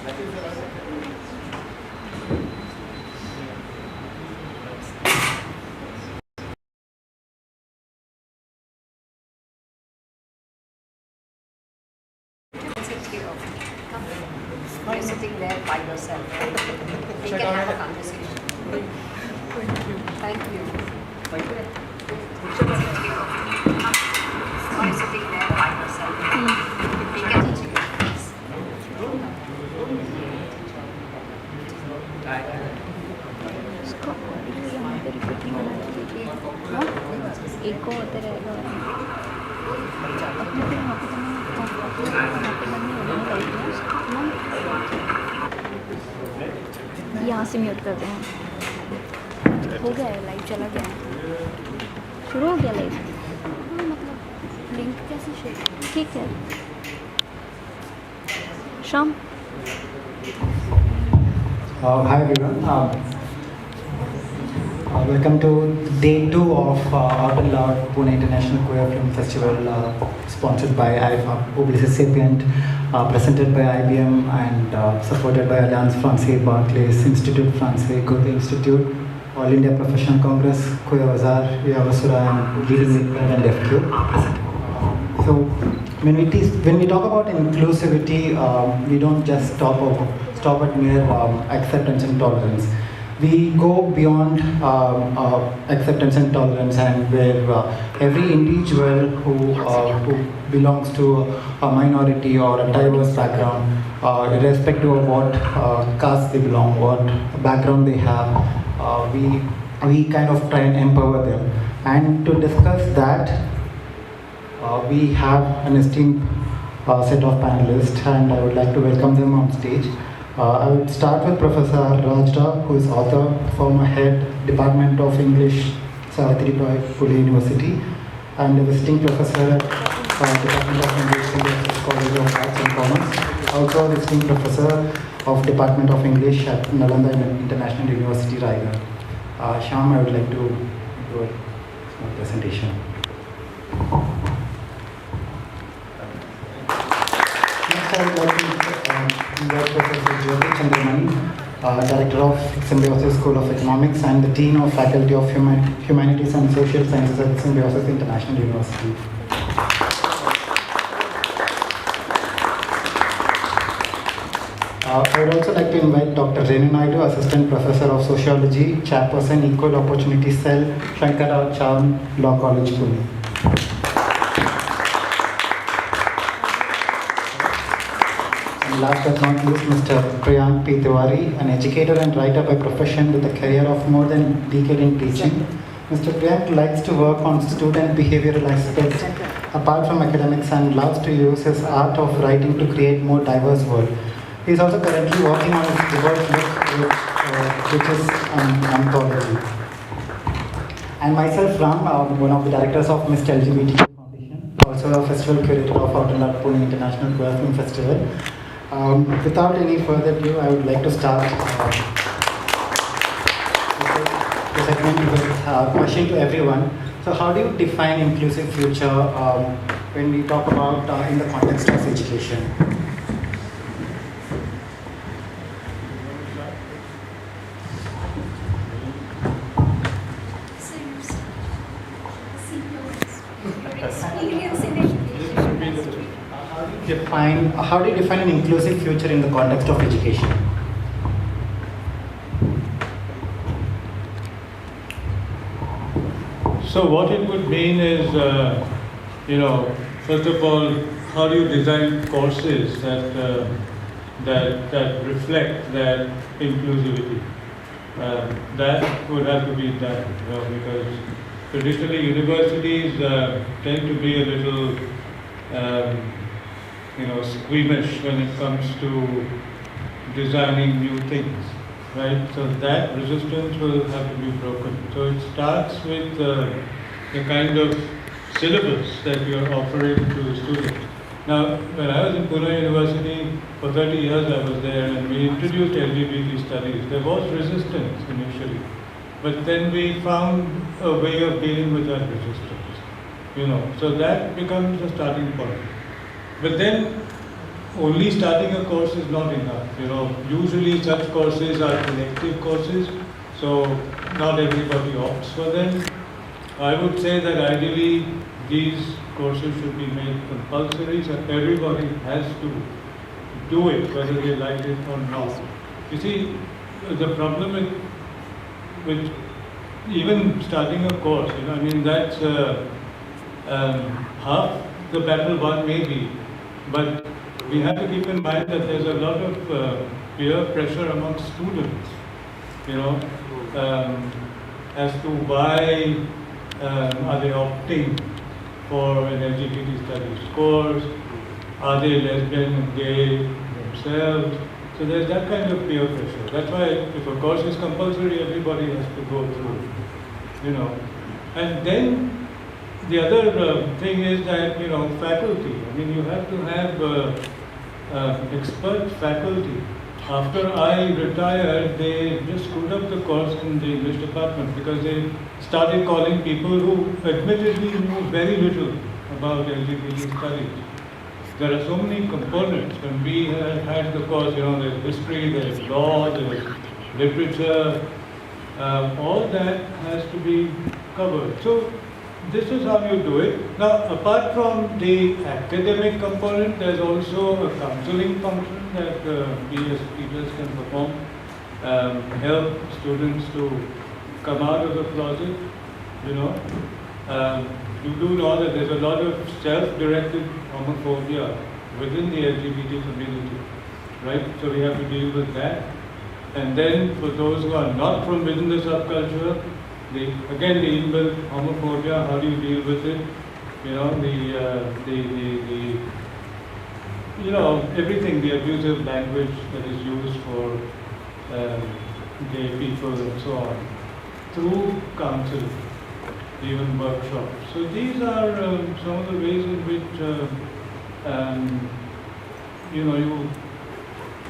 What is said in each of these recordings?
You're sitting there by yourself. We can have a conversation. Thank you. You're sitting there by yourself. We can teach you. इसको यहाँ पे repeating बना दीजिए। एक को होते रहेगा अपने पे यहाँ पे यहाँ से म्यूट करते हैं। हो गया है, लाइव चला गया है, शुरू हो गया लाइव। मतलब लिंक कैसे शेयर? ठीक है शाम। Hi everyone. Welcome to day 2 of Out and Loud Pune International Queer Film Festival, sponsored by IFA, Publicis Sapient, presented by IBM and supported by Alliance Française, Barclays, Institut Français, Goethe Institute, All India Professional Congress, Queer Bazaar, Yavasura, and Leading Movement and FQ. So when we talk about inclusivity, we don't just stop at mere acceptance and tolerance. We go beyond acceptance and tolerance, and where every individual who belongs to a minority or a diverse background, irrespective of what caste they belong, what background they have, we kind of try and empower them. And to discuss that, we have an esteemed set of panelists, and I would like to welcome them on stage. I would start with Professor Rajda, who is author, former head, Department of English, Savitribai Phule University, and a visiting professor, Department of English, College of Arts and Commerce. Also a visiting professor of Department of English at Nalanda International University, Raigad. Shyam, I would like to do a small presentation. Next, I would like to invite Professor Jyoti Chandramani, Director of Symbiosis School of Economics and the Dean of Faculty of Humanities and Social Sciences at Symbiosis International University. I would also like to invite Dr. Renu Naidu, Assistant Professor of Sociology, Chairperson, Equal Opportunity Cell, Shankaracharya Law College, Pune. Last but not least, Mr. Priyank P. Tiwari, an educator and writer by profession with a career of more than a decade in teaching. Mr. Priyank likes to work on student behavioral aspects apart from academics and loves to use his art of writing to create more diverse world. He is also currently working on his diverse book, which is an anthology. And myself, Ram, one of the directors of Mr. LGBT Foundation, also a festival curator of Out and Loud Pune International Queer Film Festival. Without any further ado, I would like to start the segment with a question to everyone. So how do you define inclusive future when we talk about in the context of education? How do you define an inclusive future in the context of education? So what it would mean is, first of all, how do you design courses that reflect that inclusivity? That would have to be done, because traditionally universities tend to be a little squeamish when it comes to designing new things, right? So that resistance will have to be broken. So it starts with the kind of syllabus that you're offering to students. Now, when I was in Pune University, for 30 years I was there, and we introduced LGBT studies. There was resistance initially, but then we found a way of dealing with that resistance, so that becomes a starting point. But then only starting a course is not enough. Usually such courses are elective courses, so not everybody opts for them. I would say that ideally these courses should be made compulsory, so everybody has to do it, whether they like it or not. You see, the problem with even starting a course, that's half the battle won maybe, but we have to keep in mind that there's a lot of peer pressure amongst students, as to why are they opting for an LGBT studies course, are they lesbian and gay themselves. So there's that kind of peer pressure. That's why if a course is compulsory, everybody has to go through, And then the other thing is that, faculty. You have to have expert faculty. After I retired, they just screwed up the course in the English department because they started calling people who admittedly knew very little about LGBT studies. There are so many components. When we had the course, there's history, there's law, there's literature, all that has to be covered. So this is how you do it. Now, apart from the academic component, there's also a counseling function that we as teachers can perform, help students to come out of the closet, You do know that there's a lot of self-directed homophobia within the LGBT community, right? So we have to deal with that. And then for those who are not from within the subculture, the inbuilt homophobia, how do you deal with it? Everything, the abusive language that is used for gay people and so on, through counseling, even workshops. So these are some of the ways in which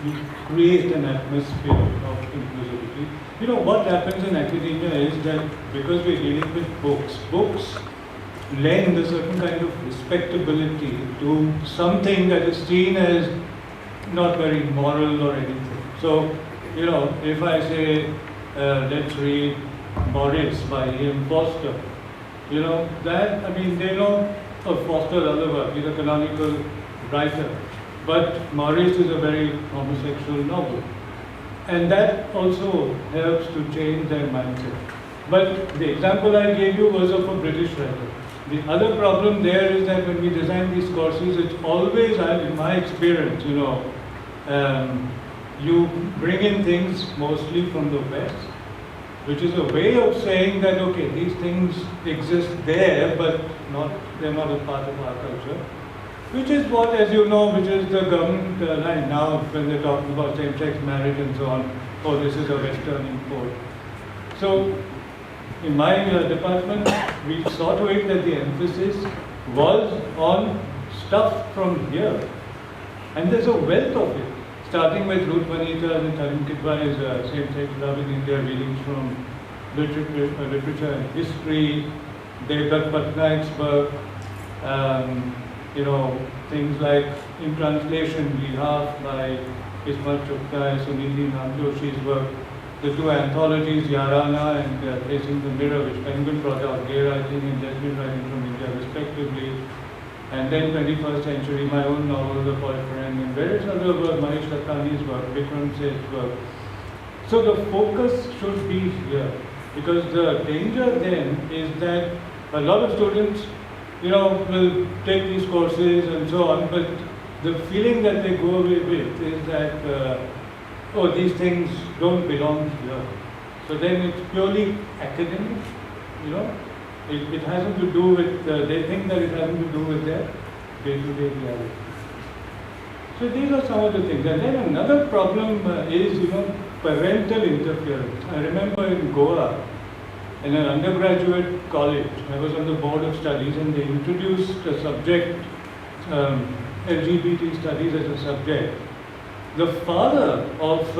you create an atmosphere of inclusivity. What happens in academia is that because we're dealing with books lend a certain kind of respectability to something that is seen as not very moral or anything. So, if I say, let's read Maurice by Ian Foster, they know of Foster's other work, he's a canonical writer, but Maurice is a very homosexual novel. And that also helps to change their mindset. But the example I gave you was of a British writer. The other problem there is that when we design these courses, it's always, in my experience, you bring in things mostly from the West, which is a way of saying that, okay, these things exist there, but they're not a part of our culture. Which is what, as you know, which is the government line now when they're talking about same-sex marriage and so on. Oh, this is a Western import. So, in my department, we saw to it that the emphasis was on stuff from here. And there's a wealth of it. Starting with Ruth Vanita and Tarun Kidwai's Same-Sex Love in India, readings from literature and history, Devdutt Patnaik's work, things like in translation, Behalf by Ismail Chugtai, Suniti Namjoshi's work, the two anthologies, Yarana and Facing the Mirror, which Penguin brought out, gay writing and lesbian writing from India respectively, and then 21st century, my own novel, The Boyfriend, and various other work, Manish Lakhani's work, Vikram Seth's work. So the focus should be here, because the danger then is that a lot of students will take these courses and so on, but the feeling that they go away with is that, these things don't belong here. So then it's purely academic, It hasn't to do with, they think that it hasn't to do with their day-to-day reality. So these are some of the things. And then another problem is, parental interference. I remember in Goa, in an undergraduate college, I was on the board of studies, and they introduced a subject, LGBT studies as a subject. The father of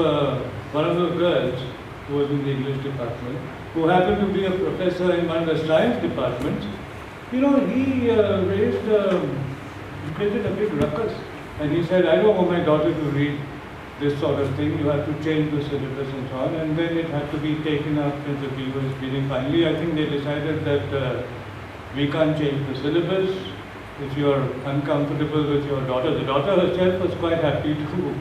one of the girls who was in the English department, who happened to be a professor in one of the science departments, he created a big ruckus. And he said, I don't want my daughter to read this sort of thing, you have to change the syllabus and so on. And then it had to be taken up in the BOS meeting. Finally, I think they decided that we can't change the syllabus. If you're uncomfortable with your daughter, the daughter herself was quite happy to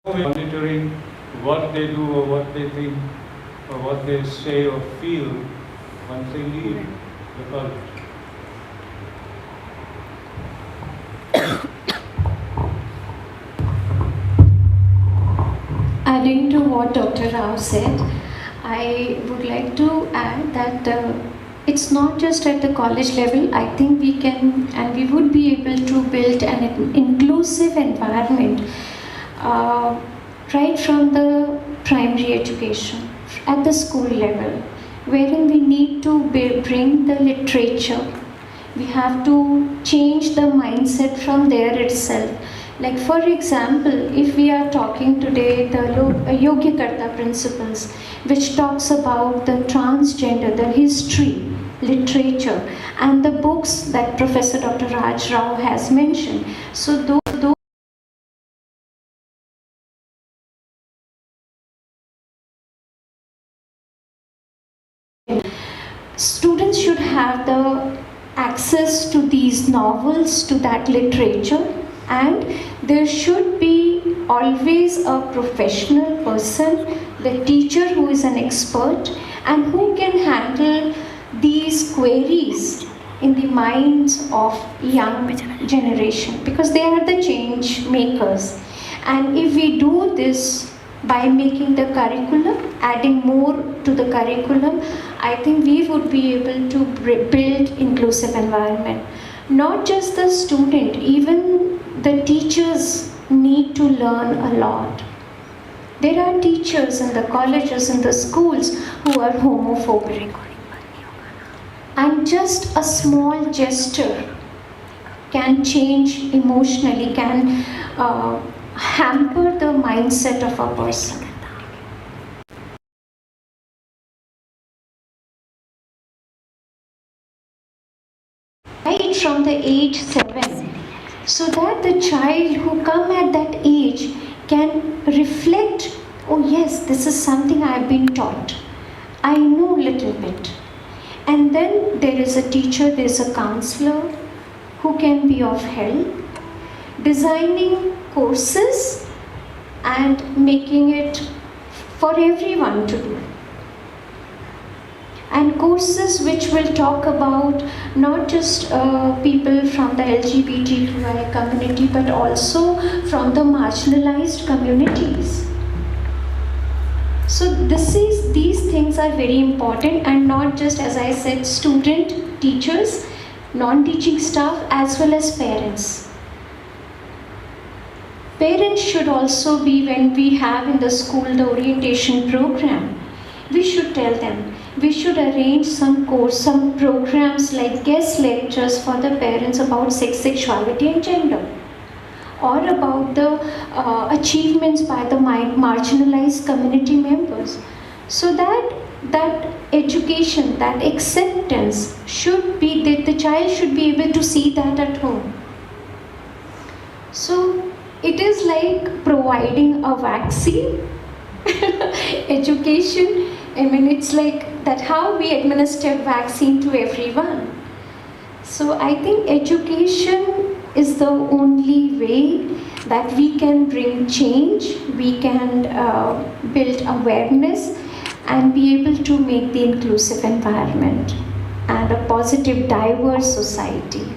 monitoring what they do or what they think or what they say or feel once they leave the college. Adding to what Dr. Rao said, I would like to add that it's not just at the college level. I think we can and we would be able to build an inclusive environment right from the primary education at the school level, wherein we need to bring the literature. We have to change the mindset from there itself. Like for example, if we are talking today the Yogya Karta principles, which talks about the transgender, the history, literature, and the books that Professor Dr. Raj Rao has mentioned. So those students should have the access to these novels, to that literature, and there should be always a professional person, the teacher who is an expert and who can handle these queries in the minds of young generation, because they are the change makers. And if we do this by making the curriculum, adding more to the curriculum, I think we would be able to build inclusive environment. Not just the student, even the teachers need to learn a lot. There are teachers in the colleges and the schools who are homophobic. And just a small gesture can change emotionally, can hamper the mindset of a person. Right from the age 7, so that the child who come at that age can reflect, oh yes, this is something I have been taught. I know little bit. And then there is a teacher, there is a counselor who can be of help, designing courses and making it for everyone to do. And courses which will talk about not just people from the LGBTQI community, but also from the marginalized communities. So these things are very important, and not just, as I said, student, teachers, non-teaching staff, as well as parents. Parents should also be, when we have in the school the orientation program, we should tell them, we should arrange some programs like guest lectures for the parents about sex, sexuality and gender, or about the achievements by the marginalized community members, so that education, that acceptance should be, that the child should be able to see that at home. So it is like providing a vaccine. Education, I mean, it's like that how we administer vaccine to everyone. So I think education is the only way that we can bring change, we can build awareness and be able to make the inclusive environment and a positive, diverse society.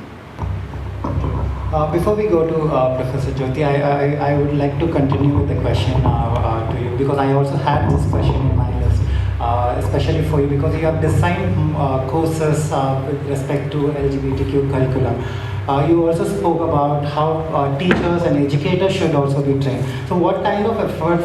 Before we go to Professor Jyoti, I would like to continue with the question to you, because I also had this question in my list, especially for you, because you have designed courses with respect to LGBTQ curriculum. You also spoke about how teachers and educators should also be trained. So what kind of efforts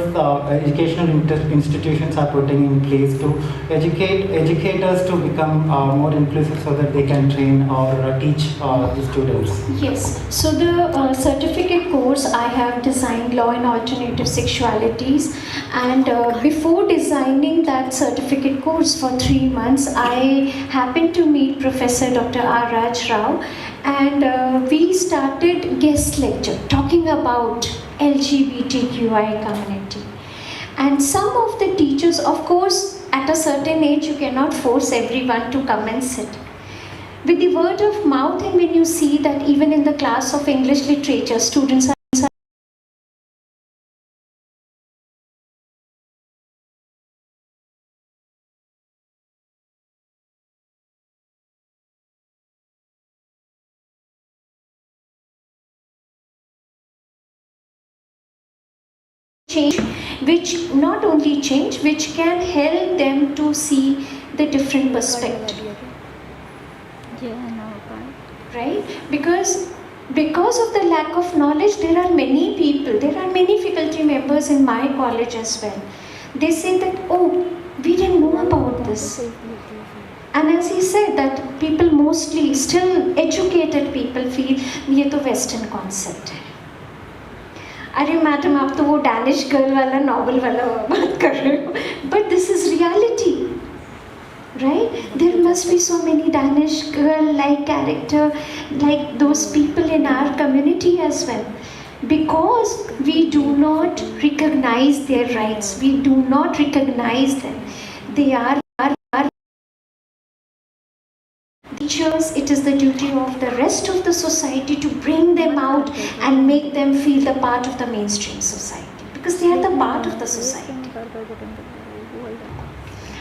educational institutions are putting in place to educate educators to become more inclusive so that they can train or teach the students? Yes, so the certificate course I have designed Law and Alternative Sexualities, and before designing that certificate course for 3 months, I happened to meet Professor Dr. R. Raj Rao, and we started guest lecture talking about LGBTQI community. And some of the teachers, of course, at a certain age, you cannot force everyone to come and sit. With the word of mouth, and when you see that even in the class of English literature, students are change, which not only change, which can help them to see the different perspective. Right? Because of the lack of knowledge, there are many people, there are many faculty members in my college as well. They say that, oh, we didn't know about this. And as he said, that people mostly, still educated people feel, ये तो Western concept है. अरे madam आप तो वो Danish girl वाला novel वाला बात कर रहे हो, but this is reality, right? There must be so many Danish girl-like character, like those people in our community as well, because we do not recognize their rights, we do not recognize them. They are teachers. It is the duty of the rest of the society to bring them out and make them feel the part of the mainstream society, because they are the part of the society.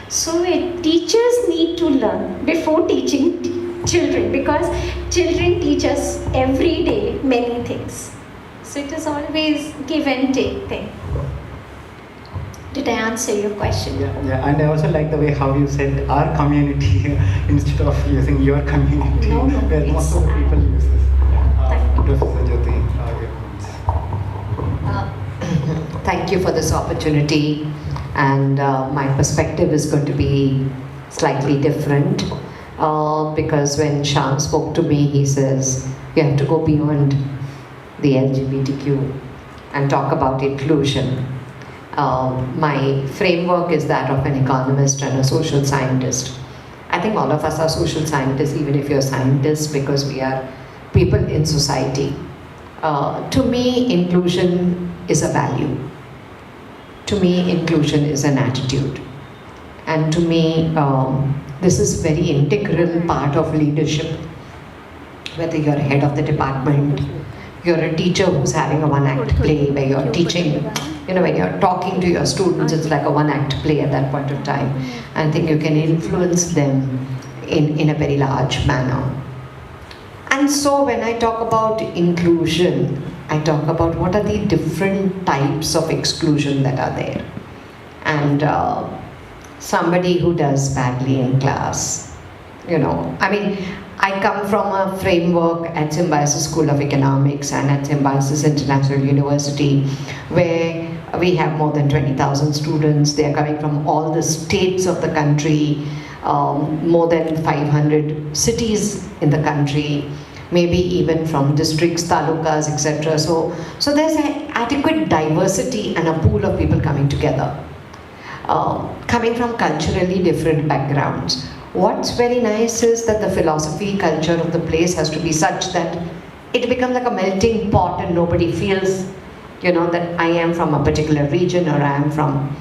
So teachers need to learn before teaching children, because children teach us every day many things. So it is always give and take thing. Did I answer your question? Yeah, and I also like the way how you said our community instead of using your community, No, where most of the people use this. Thank you. Professor Jyoti, your comments. Thank you for this opportunity, and my perspective is going to be slightly different because when Shyam spoke to me, he says you have to go beyond the LGBTQ and talk about inclusion. My framework is that of an economist and a social scientist. I think all of us are social scientists, even if you're scientists, because we are people in society. To me, inclusion is a value. To me, inclusion is an attitude. And to me, this is very integral part of leadership. Whether you're head of the department, you're a teacher who's having a one-act play where you're teaching, when you're talking to your students, it's like a one-act play at that point of time. I think you can influence them in a very large manner. And so when I talk about inclusion, I talk about what are the different types of exclusion that are there. And somebody who does badly in class, I come from a framework at Symbiosis School of Economics and at Symbiosis International University, where we have more than 20,000 students. They are coming from all the states of the country, more than 500 cities in the country, maybe even from districts, talukas, etc. So there's an adequate diversity and a pool of people coming together, coming from culturally different backgrounds. What's very nice is that the philosophy, culture of the place has to be such that it becomes like a melting pot and nobody feels, that I am from a particular region or I am from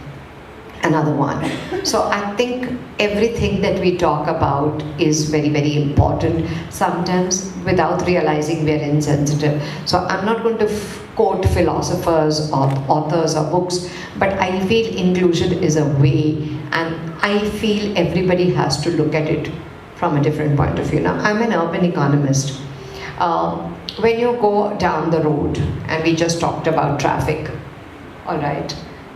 another one. So I think everything that we talk about is very, very important. Sometimes without realizing we're insensitive. So I'm not going to quote philosophers or authors or books, but I feel inclusion is a way, and I feel everybody has to look at it from a different point of view. Now, I'm an urban economist. When you go down the road, and we just talked about traffic, all right,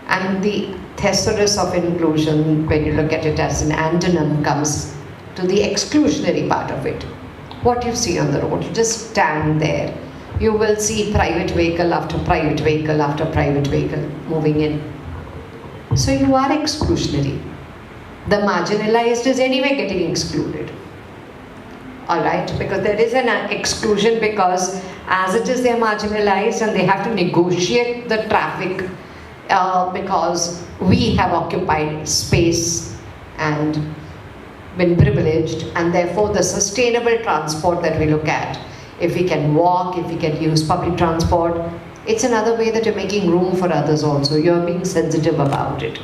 and the thesaurus of inclusion, when you look at it as an antonym, comes to the exclusionary part of it. what you see on the road. You just stand there. You will see private vehicle after private vehicle after private vehicle moving in. So you are exclusionary. The marginalized is anyway getting excluded. Alright, because there is an exclusion because as it is they are marginalized and they have to negotiate the traffic because we have occupied space and been privileged, and therefore the sustainable transport that we look at, if we can walk, if we can use public transport, it's another way that you're making room for others also. You're being sensitive about it.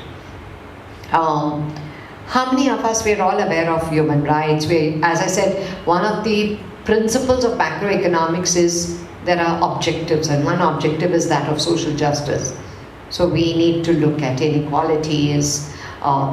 How many of us, we're all aware of human rights? As I said, one of the principles of macroeconomics is there are objectives, and one objective is that of social justice. So we need to look at inequalities,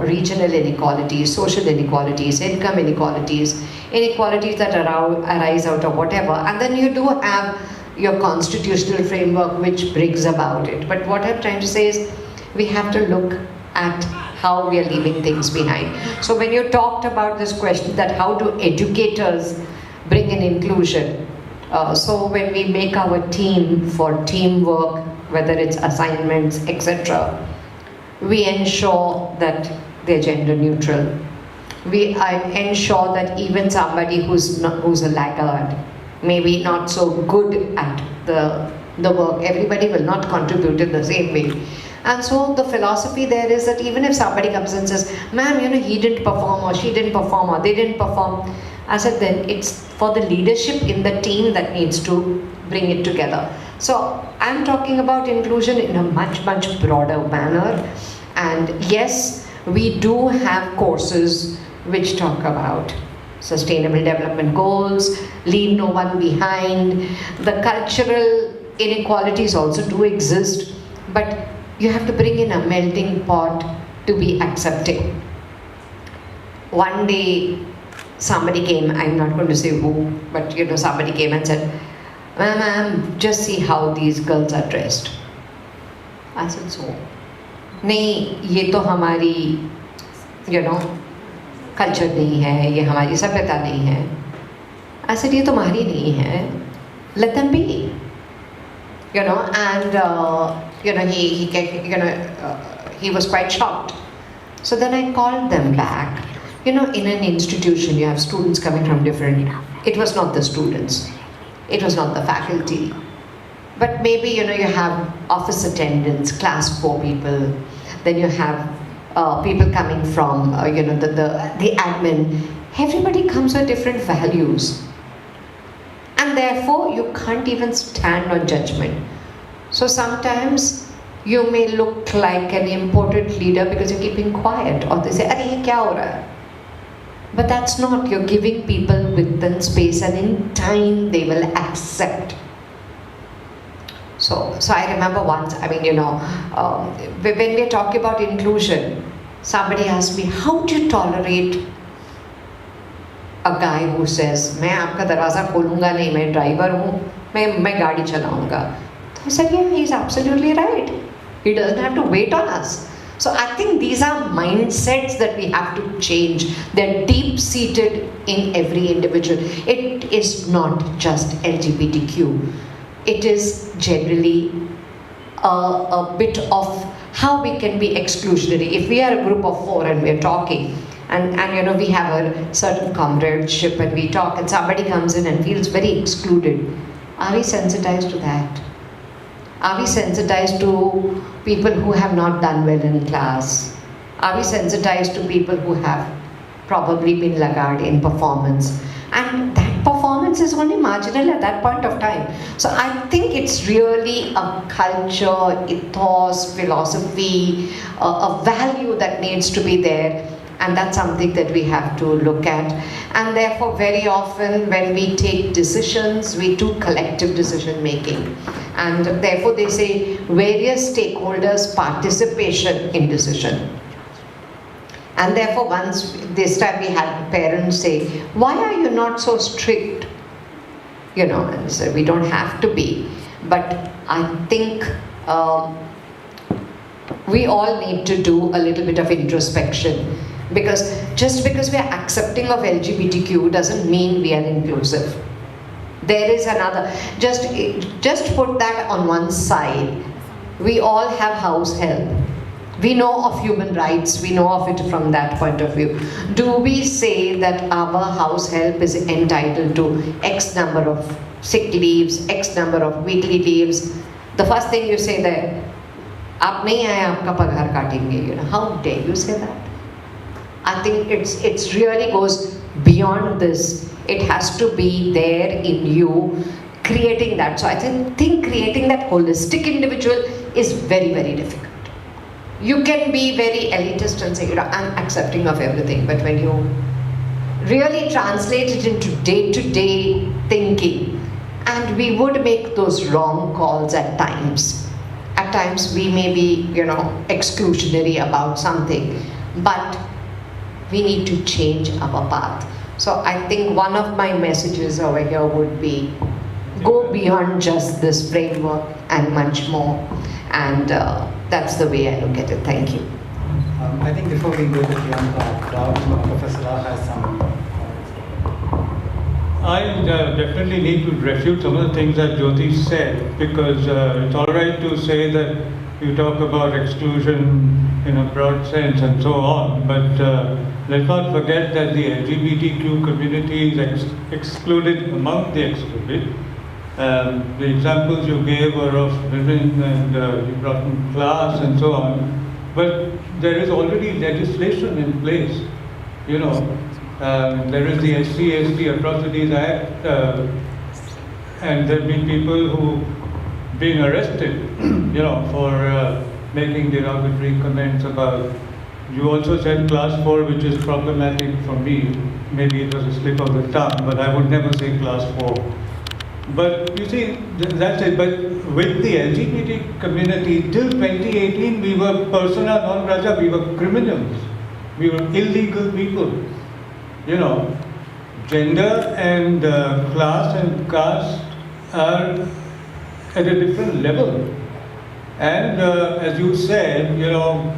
regional inequalities, social inequalities, income inequalities, inequalities that arise out of whatever. And then you do have your constitutional framework which brings about it. But what I'm trying to say is we have to look at how we are leaving things behind. So when you talked about this question that how do educators bring in inclusion, so when we make our team for teamwork, whether it's assignments, etc., we ensure that they're gender neutral. We ensure that even somebody who's a laggard, maybe not so good at the work, everybody will not contribute in the same way. And so the philosophy there is that even if somebody comes and says, ma'am, he didn't perform, or she didn't perform, or they didn't perform, I said, then it's for the leadership in the team that needs to bring it together. So I'm talking about inclusion in a much, much broader manner. And yes, we do have courses which talk about sustainable development goals, leave no one behind. The cultural inequalities also do exist, but you have to bring in a melting pot to be accepting. One day, somebody came, I'm not going to say who, but somebody came and said, ma'am, just see how these girls are dressed. I said, so? नहीं, ये तो हमारी, culture नहीं है, ये हमारी सभ्यता नहीं है. I said, ये तुम्हारी नहीं है. Let them be. And he was quite shocked. So then I called them back. In an institution, you have students coming from different. It was not the students. It was not the faculty. But maybe, you have office attendants, class 4 people. Then you have people coming from, the admin. Everybody comes with different values. And therefore, you can't even stand on judgment. So sometimes you may look like an imported leader because you're keeping quiet, or they say, "Arey, ye kya ho raha hai?" But that's not. You're giving people width and space, and in time they will accept. So I remember once. When we're talking about inclusion, somebody asked me, "How do you tolerate a guy who says, मैं आपका दरवाज़ा खोलूँगा नहीं, मैं driver हूँ, मैं गाड़ी चलाऊँगा." I said, yeah, he's absolutely right. He doesn't have to wait on us. So I think these are mindsets that we have to change. They're deep-seated in every individual. It is not just LGBTQ. It is generally a bit of how we can be exclusionary. If we are a group of 4 and we're talking, and we have a certain comradeship and we talk, and somebody comes in and feels very excluded, are we sensitized to that? Are we sensitized to people who have not done well in class? Are we sensitized to people who have probably been laggard in performance? And that performance is only marginal at that point of time. So I think it's really a culture, ethos, philosophy, a value that needs to be there. And that's something that we have to look at. And therefore, very often when we take decisions, we do collective decision making. And therefore, they say various stakeholders' participation in decision. And therefore, once this time we had parents say, "Why are you not so strict?" And so we don't have to be. But I think we all need to do a little bit of introspection. Because just because we are accepting of LGBTQ doesn't mean we are inclusive. There is another, just put that on one side. We all have house help. We know of human rights, we know of it from that point of view. Do we say that our house help is entitled to X number of sick leaves, X number of weekly leaves? The first thing you say there, "Aap nahi aaye, aapka paghar kaatenge." You know, how dare you say that? I think it's really goes beyond this. It has to be there in you, creating that. So I think creating that holistic individual is very, very difficult. You can be very elitist and say, you know, I'm accepting of everything, but when you really translate it into day-to-day thinking, and we would make those wrong calls at times. At times we may be, you know, exclusionary about something, but we need to change our path. So I think one of my messages over here would be, go beyond just this framework and much more. And that's the way I look at it. Thank you. I think before we go to beyond, Professor Rao has some. I definitely need to refute some of the things that Jyoti said, because it's all right to say that you talk about exclusion in a broad sense and so on, but let's not forget that the LGBTQ community is excluded among the excluded. The examples you gave were of women and you brought in class and so on, but there is already legislation in place. You know, there is the SC/ST Atrocities Act, and there have been people who been arrested, you know, for making derogatory comments about. You also said class 4, which is problematic for me. Maybe it was a slip of the tongue, but I would never say class 4. But you see, that's it. But with the LGBT community, till 2018, we were persona non grata, we were criminals. We were illegal people. You know, gender and class and caste are at a different level. And as you said, you know,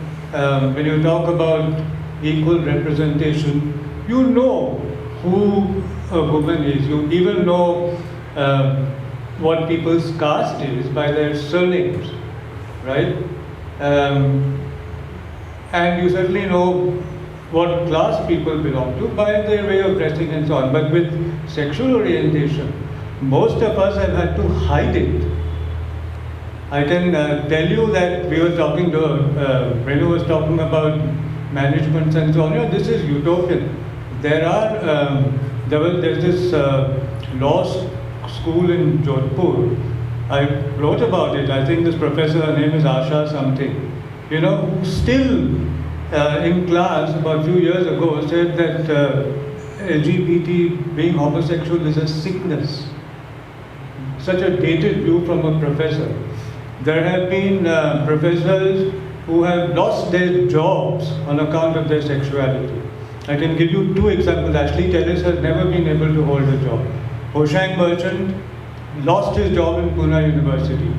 when you talk about equal representation, you know who a woman is. You even know what people's caste is by their surnames, right? And you certainly know what class people belong to by their way of dressing and so on. But with sexual orientation, most of us have had to hide it. I can tell you that we were talking to, Renu was talking about management and so on. You know, this is utopian. There's this law school in Jodhpur. I wrote about it. I think this professor, her name is Asha something, you know, who still in class about a few years ago said that LGBT, being homosexual, is a sickness. Such a dated view from a professor. There have been professors who have lost their jobs on account of their sexuality. I can give you 2 examples. Ashley Tellis has never been able to hold a job. Hoshang Merchant lost his job in Pune University,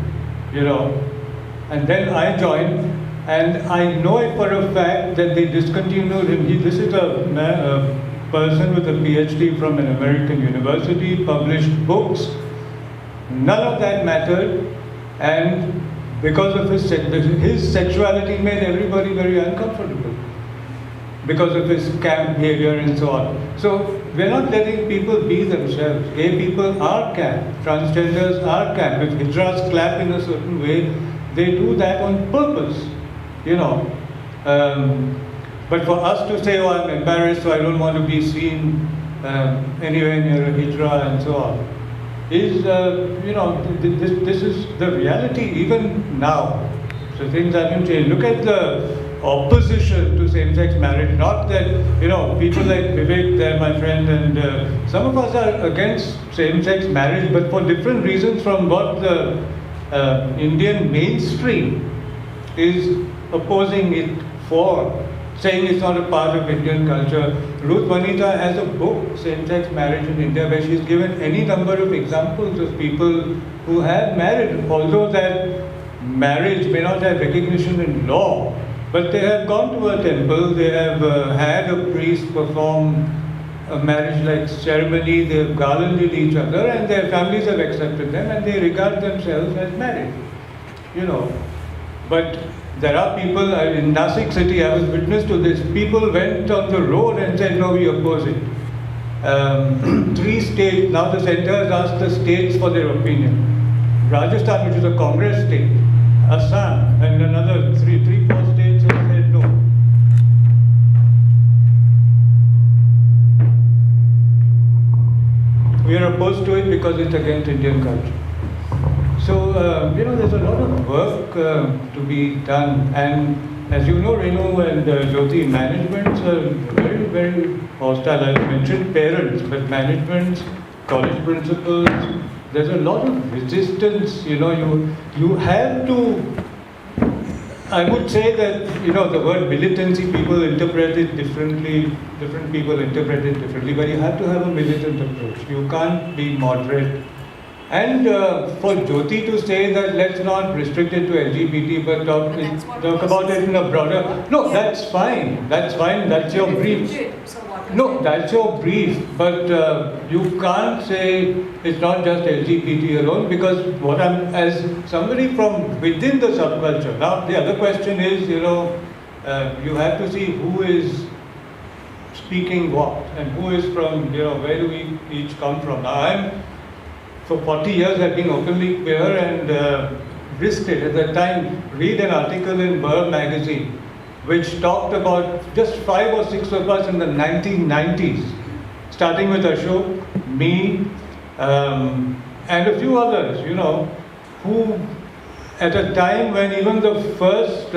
you know. And then I joined, and I know it for a fact that they discontinued him. This is a person with a PhD from an American university, published books. None of that mattered. And because of his sexuality made everybody very uncomfortable because of his camp behavior and so on. So we're not letting people be themselves. Gay people are camp, transgenders are camp. If hijras clap in a certain way, they do that on purpose, you know. But for us to say, oh, I'm embarrassed, so I don't want to be seen anywhere near a hijra and so on, is, you know, this is the reality even now. So things haven't changed. Look at the opposition to same-sex marriage. Not that, you know, people like Vivek, they're my friend, and some of us are against same-sex marriage, but for different reasons from what the Indian mainstream is opposing it for, saying it's not a part of Indian culture. Ruth Vanita has a book, Same-Sex Marriage in India, where she's given any number of examples of people who have married, although that marriage may not have recognition in law, But they have gone to a temple, they have had a priest perform a marriage-like ceremony, they have garlanded each other, and their families have accepted them, and they regard themselves as married. You know, but there are people in Nasik city. I was witness to this. People went on the road and said, "No, we oppose it." 3 states now. The centre has asked the states for their opinion. Rajasthan, which is a Congress state, Assam, and another 4 states have said no. We are opposed to it because it's against Indian culture. So, there's a lot of work to be done. And as you know, Renu and Jyoti, managements are very, very hostile. I mentioned parents, but managements, college principals, there's a lot of resistance. You have to, I would say that, the word militancy, people interpret it differently, different people interpret it differently, but you have to have a militant approach. You can't be moderate. And for Jyoti to say that let's not restrict it to LGBT, but talk about it in a broader... No, that's fine, that's your brief. No, that's your brief, but you can't say it's not just LGBT alone, because as somebody from within the subculture, now the other question is, you have to see who is speaking what, and who is from, where do we each come from. Now for 40 years I've been openly queer and risked it. At that time, read an article in Burr magazine which talked about just 5 or 6 of us in the 1990s, starting with Ashok, me, and a few others, who at a time when even the first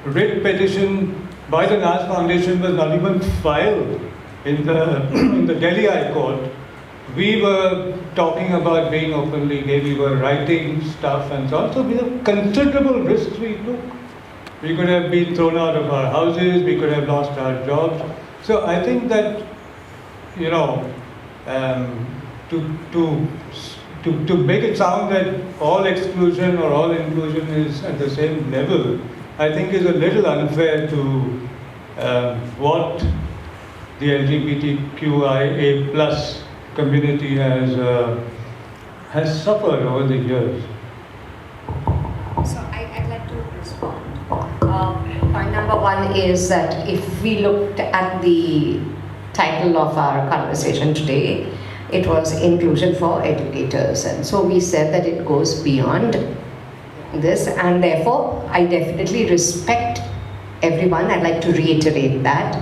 writ petition by the Nas Foundation was not even filed in the Delhi High Court, we were talking about being openly gay, we were writing stuff and so on. So we have considerable risks we took. We could have been thrown out of our houses, we could have lost our jobs. So I think that, to make it sound that all exclusion or all inclusion is at the same level, I think is a little unfair to what the LGBTQIA plus community has suffered over the years. So I'd like to respond. Point number 1 is that if we looked at the title of our conversation today, it was Inclusion for Educators, and so we said that it goes beyond this, and therefore I definitely respect everyone. I'd like to reiterate that.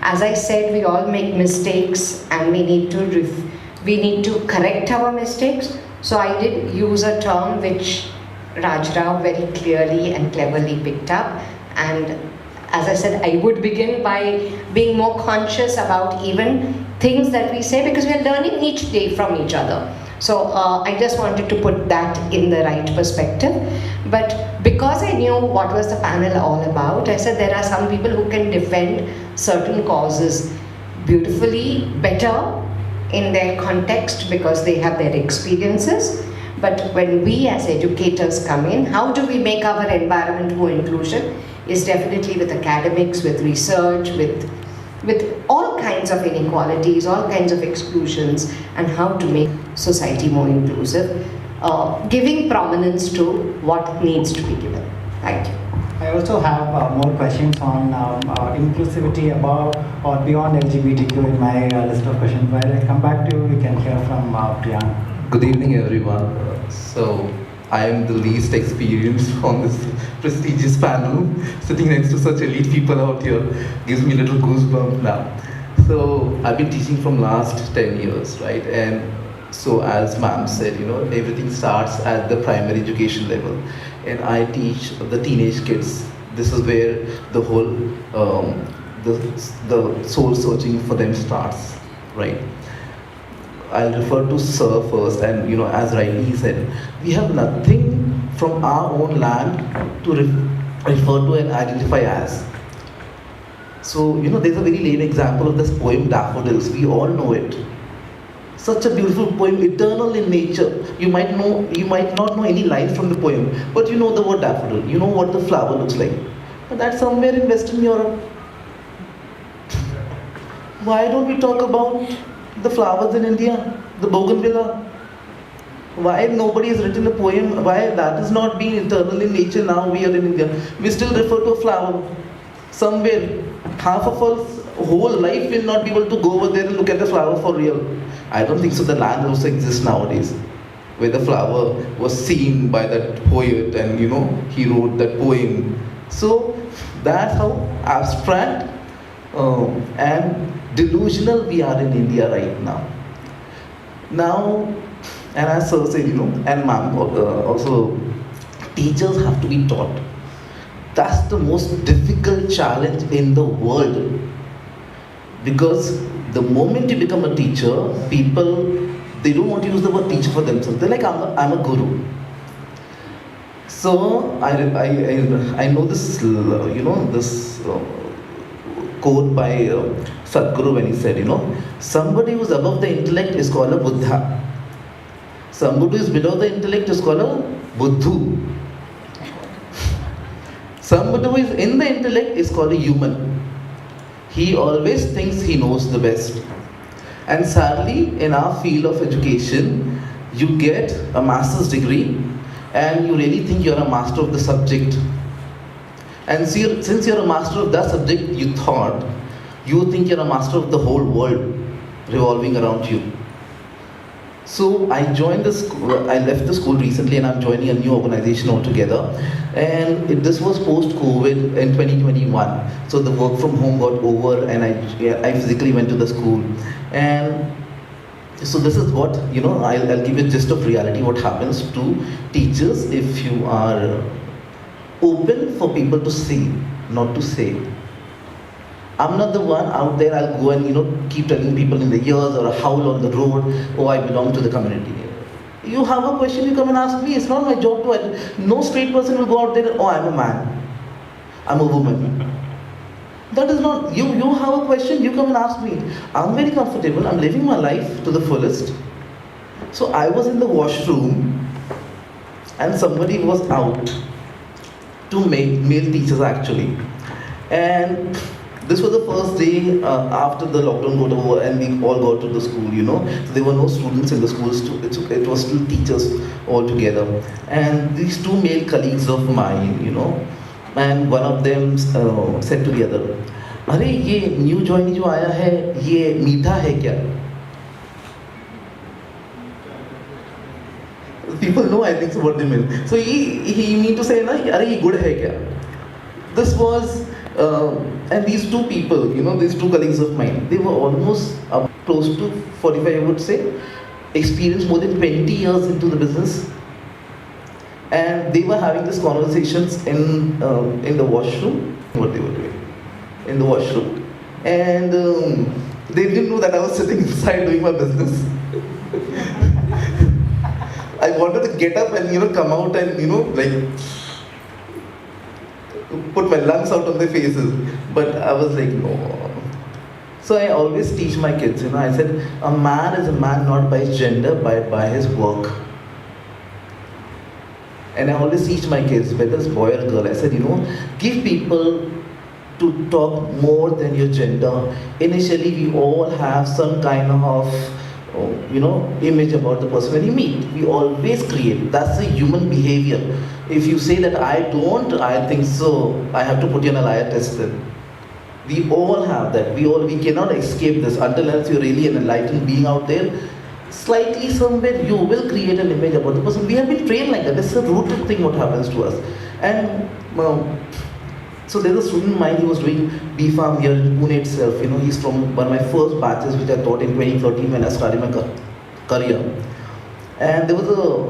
As I said, we all make mistakes and we need to correct our mistakes. So I did use a term which Rajrao very clearly and cleverly picked up, and as I said, I would begin by being more conscious about even things that we say, because we are learning each day from each other. So I just wanted to put that in the right perspective. But because I knew what was the panel all about, I said there are some people who can defend certain causes beautifully, better in their context because they have their experiences. But when we as educators come in, how do we make our environment more inclusive? Is definitely with academics, with research, with all kinds of inequalities, all kinds of exclusions, and how to make society more inclusive, giving prominence to what needs to be given. Thank you. I also have more questions on inclusivity above or beyond LGBTQ in my list of questions. While I come back to you, we can hear from Priyank. Good evening, everyone. So, I am the least experienced on this prestigious panel. Sitting next to such elite people out here gives me a little goosebump now. So, I've been teaching from last 10 years, right? And so, as ma'am said, everything starts at the primary education level. And I teach the teenage kids. This is where the whole, the soul searching for them starts, right? I'll refer to Sir first, and as rightly he said, we have nothing from our own land to refer to and identify as. So, there's a very lame example of this poem Daffodils. We all know it. Such a beautiful poem, eternal in nature. You might not know any lines from the poem, but you know the word daffodil. You know what the flower looks like. But that's somewhere in Western Europe. Why don't we talk about the flowers in India, the bougainvillea? Why nobody has written a poem? Why that is not being eternal in nature? Now we are in India. We still refer to a flower. Somewhere, half of our whole life will not be able to go over there and look at the flower for real. I don't think so. The land also exists nowadays, where the flower was seen by that poet, and he wrote that poem. So that's how abstract and delusional we are in India right now. Now, and as sir said, and ma'am also, teachers have to be taught. That's the most difficult challenge in the world. Because the moment you become a teacher, people, they don't want to use the word teacher for themselves. They're like, I'm a guru. So I know this, this quote by Sadhguru when he said, somebody who's above the intellect is called a Buddha. Somebody who is below the intellect is called a Buddhu. Somebody who is in the intellect is called a human. He always thinks he knows the best. And sadly, in our field of education, you get a master's degree and you really think you're a master of the subject. And since you're a master of that subject, you think you're a master of the whole world revolving around you. So I joined the school, I left the school recently and I'm joining a new organization altogether. And this was post-COVID in 2021. So the work from home got over and I physically went to the school. And so this is what, I'll give you a gist of reality, what happens to teachers if you are open for people to see, not to say. I'm not the one out there, I'll go and keep telling people in the ears or howl on the road, oh, I belong to the community. You have a question, you come and ask me. It's not my job to, no straight person will go out there and, oh, I'm a man, I'm a woman. That is not, you have a question, you come and ask me. I'm very comfortable, I'm living my life to the fullest. So I was in the washroom and somebody was out, two male teachers actually. And this was the first day after the lockdown got over and we all got to the school, So there were no students in the schools, it was still teachers all together. And these two male colleagues of mine, and one of them said to the other, "Arey, ye new joinee jo aaya hai, ye meetha hai kya?" People know, I think, what they mean. So he mean to say, "Arey, ye good hai kya?" This was, and these two people, these two colleagues of mine, they were almost close to 45, I would say, experienced more than 20 years into the business. And they were having these conversations in the washroom, what they were doing in the washroom. And they didn't know that I was sitting inside doing my business. I wanted to get up and, come out and, put my lungs out on their faces. But I was like, no. So I always teach my kids, I said, a man is a man not by his gender, but by his work. And I always teach my kids, whether it's boy or girl, I said, give people to talk more than your gender. Initially, we all have some kind of, image about the person when you meet. We always create. That's the human behavior. If you say that I don't, I think so, I have to put you on a liar test then. We all have that. We cannot escape this until unless you're really an enlightened being out there. Slightly somewhere you will create an image about the person. We have been trained like that. It's a rooted thing what happens to us. And so there's a student of mine, he was doing B.Pharm here in Pune itself. He's from one of my first batches which I taught in 2013 when I started my career. And there was a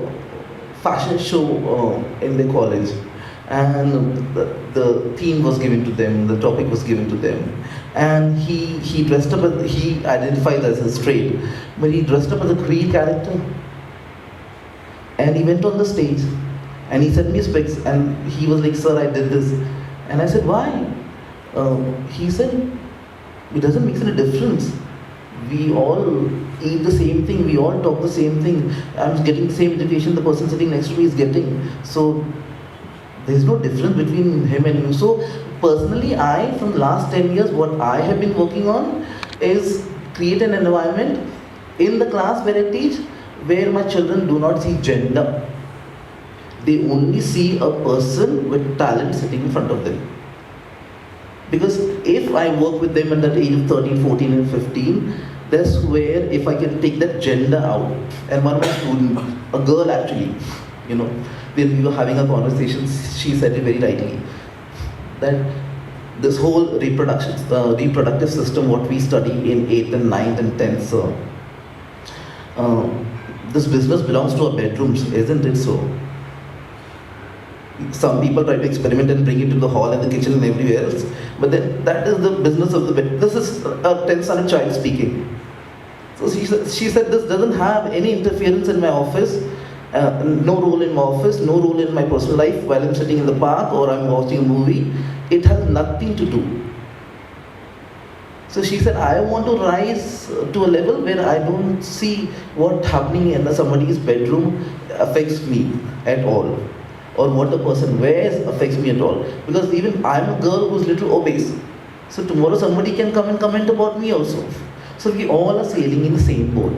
fashion show in the college. And the theme was given to them, the topic was given to them. And he dressed up as, he identified as a straight, but he dressed up as a queer character. And he went on the stage and he sent me specs and he was like, "Sir, I did this." And I said, "Why?" He said, "It doesn't make any difference. We all eat the same thing, we all talk the same thing. I'm getting the same education the person sitting next to me is getting. So there's no difference between him and you." So personally, from the last 10 years, what I have been working on is create an environment in the class where I teach, where my children do not see gender. They only see a person with talent sitting in front of them. Because if I work with them at that age of 13, 14 and 15, that's where if I can take that gender out. And one of my students, a girl actually, when we were having a conversation, she said it very rightly, that this whole reproductive system, what we study in 8th and 9th and 10th, this business belongs to our bedrooms, isn't it so? Some people try to experiment and bring it to the hall and the kitchen and everywhere else, but then that is the business of the bed. This is a 10th standard child speaking. So she said this doesn't have any interference in my office, no role in my office, no role in my personal life while I'm sitting in the park or I'm watching a movie. It has nothing to do. So she said, I want to rise to a level where I don't see what happening in somebody's bedroom affects me at all, or what the person wears affects me at all. Because even I'm a girl who's little obese. So tomorrow somebody can come and comment about me also. So we all are sailing in the same boat.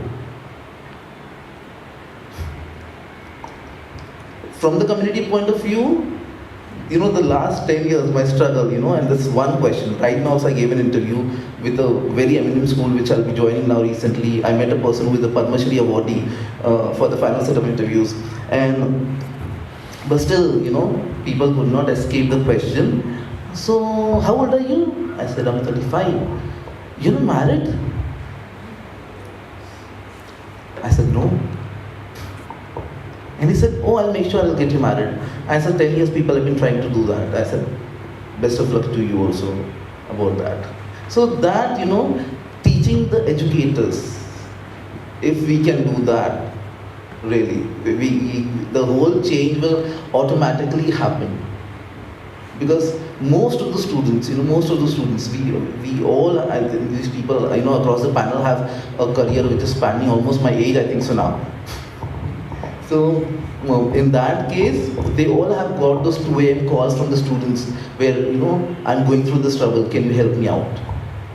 From the community point of view, the last 10 years, my struggle, and this one question. Right now, so I gave an interview with a very eminent school, which I'll be joining now recently. I met a person who is a Padma Shri awardee for the final set of interviews. But still, people could not escape the question. So, how old are you? I said, I'm 35. You're not married? I said, no. And he said, oh, I'll make sure I'll get you married. I said, 10 years people have been trying to do that. I said, best of luck to you also about that. So that, teaching the educators, if we can do that, really, the whole change will automatically happen. Because most of the students, we all, these people, across the panel have a career which is spanning almost my age, I think so now. So, in that case, they all have got those 2 a.m. calls from the students where, I'm going through this trouble, can you help me out?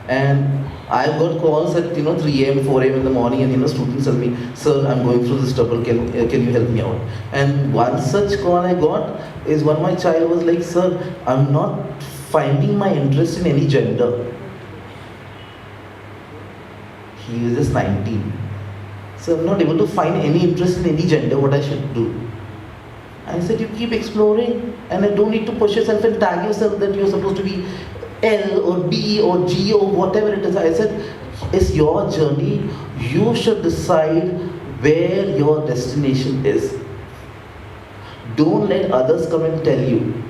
And I've got calls at, 3 a.m., 4 a.m. in the morning, and, students tell me, sir, I'm going through this trouble, can you help me out? And one such call I got is when my child was like, sir, I'm not finding my interest in any gender. He was just 19. So I'm not able to find any interest in any gender, what I should do. I said, you keep exploring, and I don't need to push yourself and tag yourself that you're supposed to be L or B or G or whatever it is. I said, it's your journey. You should decide where your destination is. Don't let others come and tell you.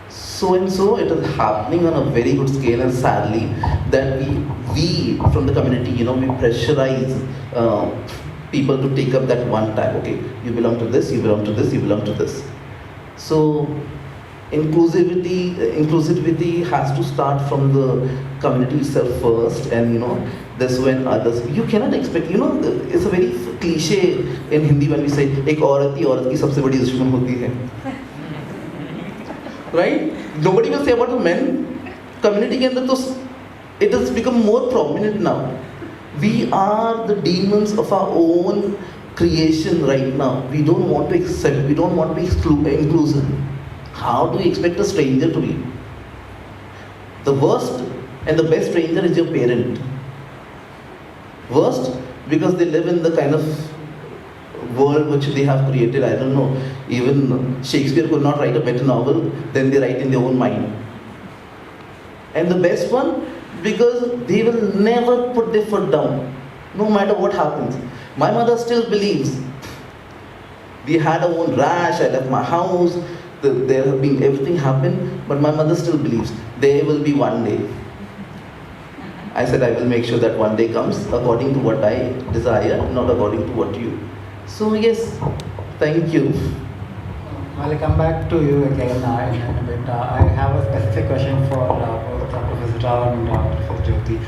So and so, it is happening on a very good scale, and sadly, that we from the community, we pressurize people to take up that one tag. Okay, you belong to this, you belong to this, you belong to this. So, inclusivity has to start from the community itself first, and that's when others. You cannot expect. It's a very cliche in Hindi when we say, "एक औरत ही औरत की सबसे बड़ी दुश्मन होती है." Right? Nobody will say about the men. Community के अंदर तो it has become more prominent now. We are the demons of our own creation right now. We don't want to accept. We don't want to be inclusive. How do you expect a stranger to be? The worst and the best stranger is your parent. Worst because they live in the kind of world which they have created. I don't know, even Shakespeare could not write a better novel than they write in their own mind. And the best one, because they will never put their foot down, no matter what happens. My mother still believes. We had our own rash, I left my house, there have been everything happened, but my mother still believes there will be one day. I said I will make sure that one day comes according to what I desire, not according to what you. So yes, thank you. I'll come back to you again in a bit. I have a specific question for both Professor Rao and Professor Jyoti.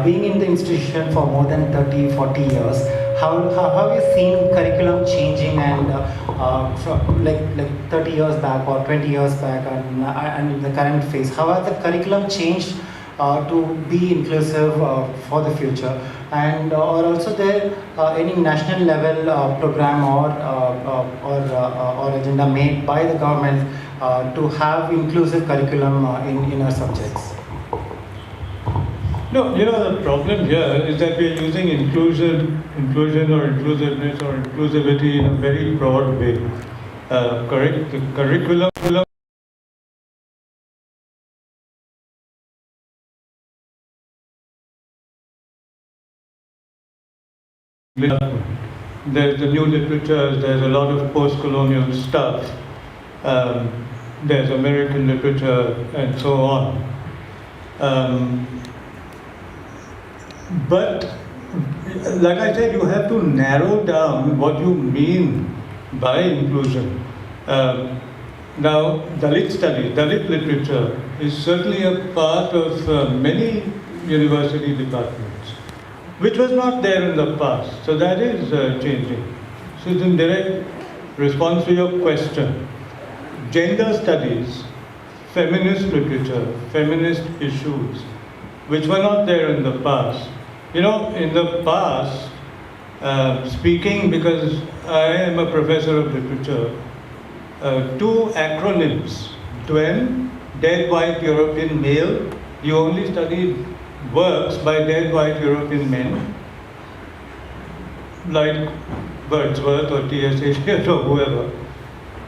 Being in the institution for more than 30, 40 years, how have you seen curriculum changing and from like 30 years back or 20 years back and in the current phase? How has the curriculum changed to be inclusive for the future? And or also there any national level program or agenda made by the government to have inclusive curriculum in our subjects? No, the problem here is that we are using inclusion or inclusiveness or inclusivity in a very broad way. Correct? The curriculum there's the new literatures, there's a lot of post-colonial stuff, there's American literature and so on. But like I said, you have to narrow down what you mean by inclusion. Now, Dalit studies, Dalit literature is certainly a part of many university departments, which was not there in the past. So that is changing. So it's in direct response to your question. Gender studies, feminist literature, feminist issues, which were not there in the past. In the past, speaking, because I am a professor of literature, two acronyms, DWEM, Dead White European Male, you only studied works by dead white European men, like Wordsworth or T.S. Eliot or whoever.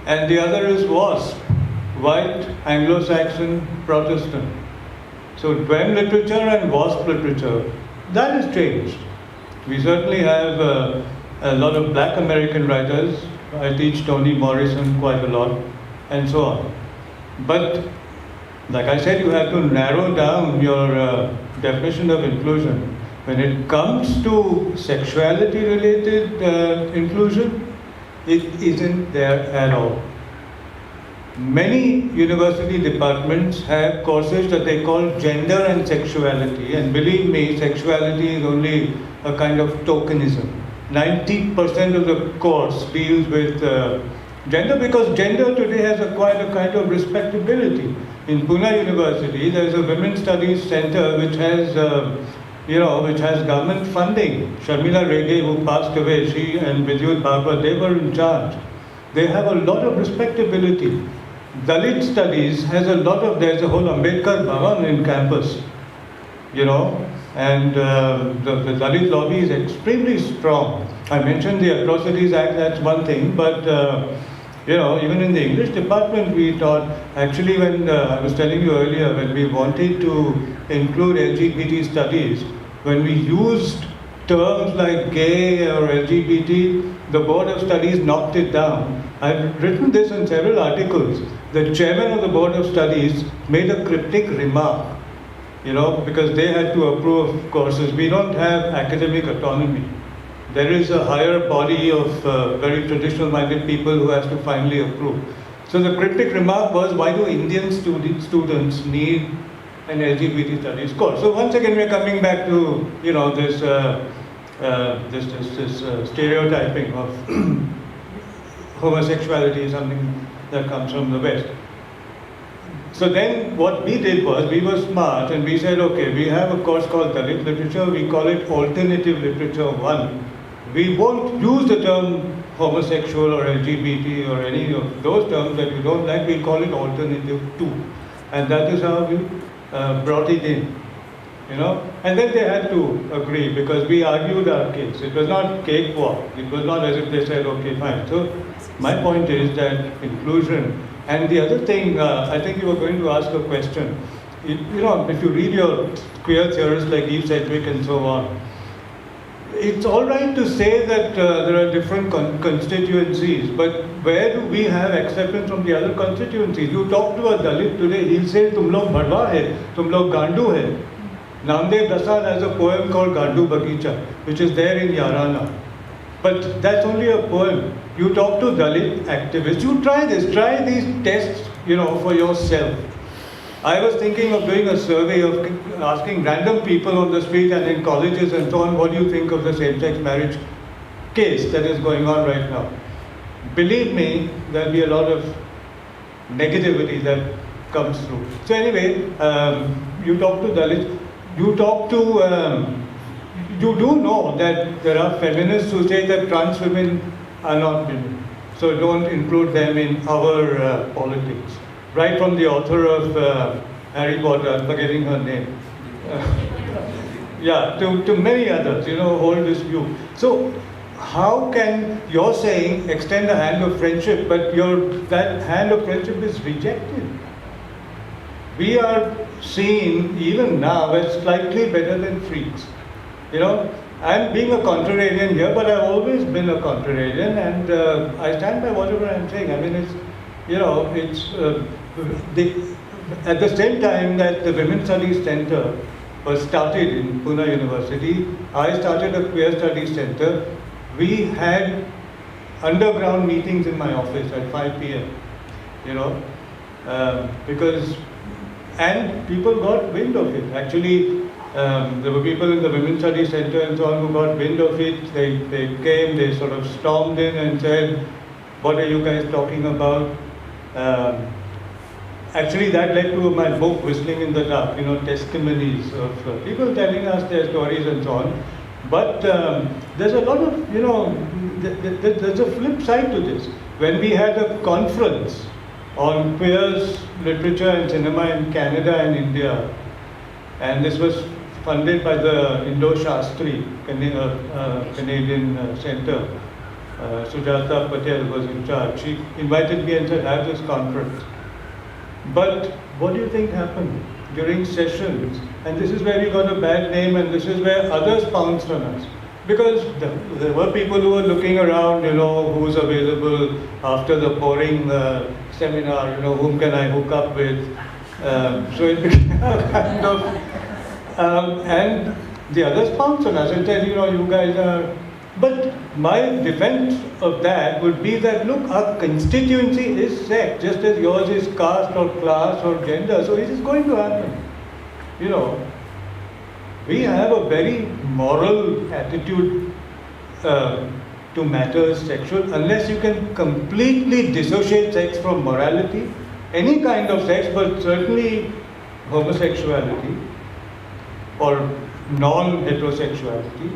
And the other is WASP, White Anglo-Saxon Protestant. So DWEM literature and WASP literature, that has changed. We certainly have a lot of black American writers. I teach Toni Morrison quite a lot, and so on. But, like I said, you have to narrow down your definition of inclusion. When it comes to sexuality-related inclusion, it isn't there at all. Many university departments have courses that they call gender and sexuality, and believe me, sexuality is only a kind of tokenism. 90% of the course deals with gender, because gender today has acquired a kind of respectability. In Pune University, there is a Women's Studies Center which has, which has government funding. Sharmila Rege, who passed away, she and Vidyut Bhargava, they were in charge. They have a lot of respectability. Dalit studies has a lot of, there's a whole Ambedkar Bhavan in campus, and the Dalit lobby is extremely strong. I mentioned the Atrocities Act, that's one thing, but even in the English department we taught, actually when I was telling you earlier, when we wanted to include LGBT studies, when we used terms like gay or LGBT, the Board of Studies knocked it down. I've written this in several articles. The chairman of the Board of Studies made a cryptic remark, because they had to approve courses. We don't have academic autonomy. There is a higher body of very traditional-minded people who has to finally approve. So the cryptic remark was, why do Indian students need an LGBT studies course? So once again, we're coming back to, this stereotyping of homosexuality is something that comes from the West. So then what we did was, we were smart and we said, okay, we have a course called Dalit Literature, we call it Alternative Literature 1. We won't use the term homosexual or LGBT or any of those terms that you don't like, we call it Alternative 2. And that is how we brought it in. And then they had to agree, because we argued our case. It was not cakewalk. It was not as if they said, okay, fine. So my point is that inclusion, and the other thing, I think you were going to ask a question. If you read your queer theorists like Eve Sedgwick and so on, it's all right to say that there are different constituencies, but where do we have acceptance from the other constituencies? You talk to a Dalit today, he'll say, "Tum log bhadwa hai, tum log gandu hai." Namdev Dasal has a poem called Gandu Bagicha, which is there in Yarana. But that's only a poem. You talk to Dalit activists, you try these tests, for yourself. I was thinking of doing a survey of asking random people on the street and in colleges and so on, what do you think of the same-sex marriage case that is going on right now. Believe me, there'll be a lot of negativity that comes through. So anyway, you talk to Dalits, you do know that there are feminists who say that trans women are not women. So don't include them in our politics. Right from the author of Harry Potter, I'm forgetting her name. Yeah, to many others, hold this view. So how can you're saying extend a hand of friendship, but that hand of friendship is rejected? We are seen even now as slightly better than freaks. I'm being a contrarian here, but I've always been a contrarian, and I stand by whatever I'm saying. I mean, at the same time that the Women's Studies Center was started in Pune University, I started a Queer Studies Center. We had underground meetings in my office at 5 p.m. And people got wind of it. Actually, there were people in the Women's Studies Center and so on who got wind of it. They came, they sort of stormed in and said, "What are you guys talking about?" Actually, that led to my book, Whistling in the Dark, testimonies of people telling us their stories and so on. But there's a lot of, there's a flip side to this. When we had a conference on queers, literature and cinema in Canada and India, and this was funded by the Indo-Shastri, Canadian Center. Sujata Patel was in charge. She invited me and said, have this conference. But what do you think happened during sessions? And this is where we got a bad name, and this is where others pounced on us. Because there were people who were looking around, who's available after the pouring seminar, whom can I hook up with? So it became a kind of, and the others pounced on us and said, you guys are. But my defense of that would be that, look, our constituency is sex, just as yours is caste or class or gender, so it is going to happen. We have a very moral attitude to matters sexual, unless you can completely dissociate sex from morality, any kind of sex, but certainly homosexuality or non-heterosexuality.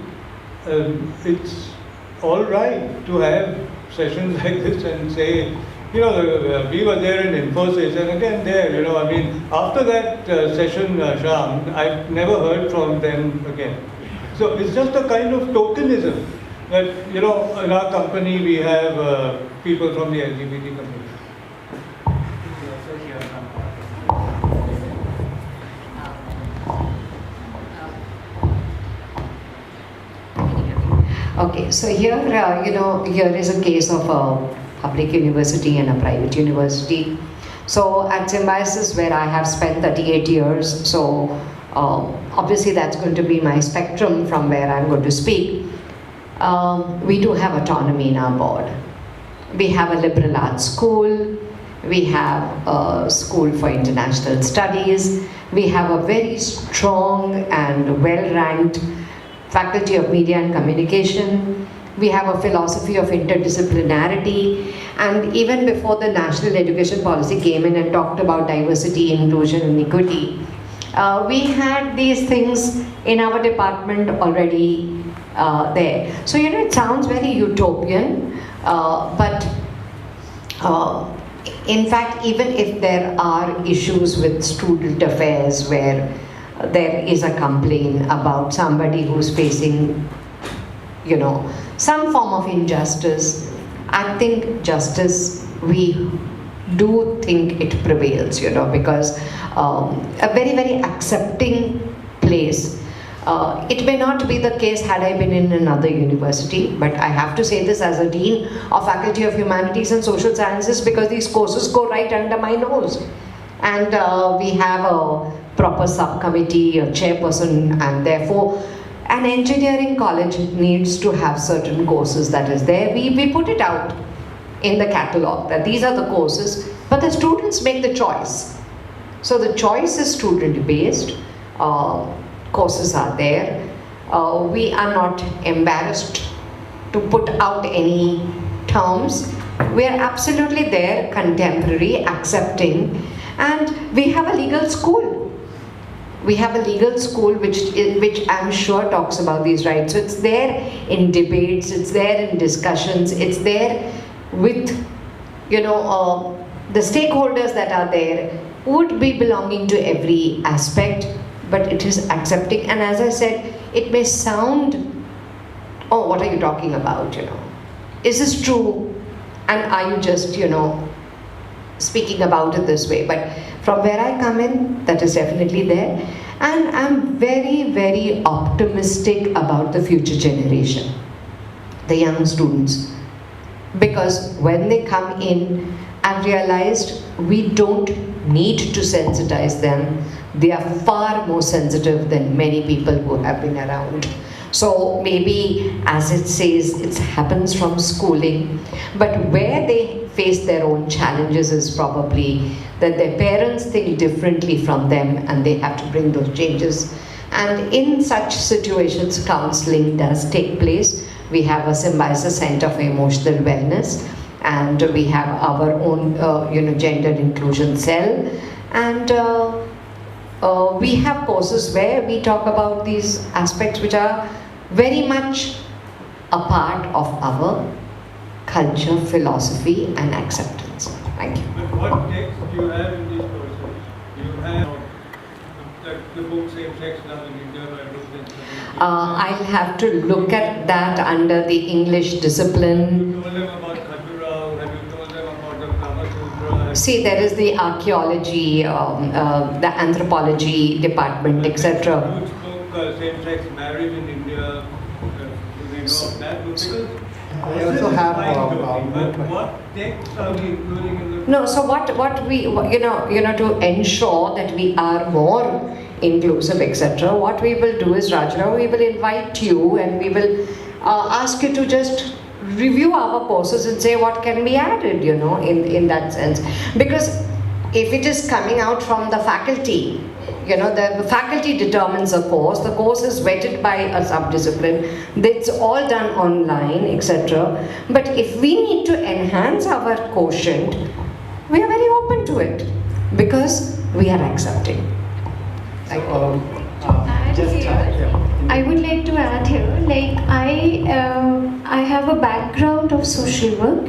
It's all right to have sessions like this and say, we were there in Infosys, and again there, after that session, Shyam, I've never heard from them again. So it's just a kind of tokenism that, in our company we have people from the LGBT community. Okay, so here, here is a case of a public university and a private university. So at Symbiosis, where I have spent 38 years, so obviously that's going to be my spectrum from where I'm going to speak. We do have autonomy in our board. We have a liberal arts school. We have a school for international studies. We have a very strong and well-ranked Faculty of Media and Communication. We have a philosophy of interdisciplinarity, and even before the National Education Policy came in and talked about diversity, inclusion, and equity, we had these things in our department already there. So it sounds very utopian, but in fact, even if there are issues with student affairs where there is a complaint about somebody who's facing, some form of injustice, I think justice, we do think it prevails, because a very, very accepting place. It may not be the case had I been in another university, but I have to say this as a Dean of Faculty of Humanities and Social Sciences, because these courses go right under my nose. And we have a proper subcommittee, a chairperson, and therefore an engineering college needs to have certain courses that is there. We put it out in the catalog that these are the courses, but the students make the choice. So the choice is student based, courses are there. We are not embarrassed to put out any terms. We are absolutely there, contemporary, accepting, and we have a legal school. We have a legal school which I'm sure talks about these rights. So it's there in debates, it's there in discussions, it's there with, the stakeholders that are there would be belonging to every aspect, but it is accepting. And as I said, it may sound, oh, what are you talking about, Is this true? And are you just, speaking about it this way? But from where I come in, that is definitely there. And I'm very, very optimistic about the future generation, the young students. Because when they come in, I've realized we don't need to sensitize them. They are far more sensitive than many people who have been around. So maybe, as it says, it happens from schooling, but where they face their own challenges is probably that their parents think differently from them and they have to bring those changes. And in such situations, counseling does take place. We have a Symbiosis Center for Emotional Wellness, and we have our own, gender inclusion cell, and we have courses where we talk about these aspects which are very much a part of our culture, philosophy, and acceptance. Thank you. But what text do you have in these courses? You have the book Same Sex Love in India by Brooklyn. I'll have to look at that under the English discipline. You told them about Khajuraho, have you told them about the Kama Sutra? See, there is the archaeology, the anthropology department, etc. Huge book, Same-Sex Marriage in India. Do they know of that book? Because I also have but what texts are we including in the No, so what we, to ensure that we are more inclusive, etc., what we will do is, Rajrao, we will invite you and we will ask you to just review our courses and say what can be added, in that sense. Because if it is coming out from the faculty, the faculty determines a course, the course is vetted by a subdiscipline, it's all done online, etc. But if we need to enhance our quotient, we are very open to it because we are accepting. I would like to add here, I have a background of social work.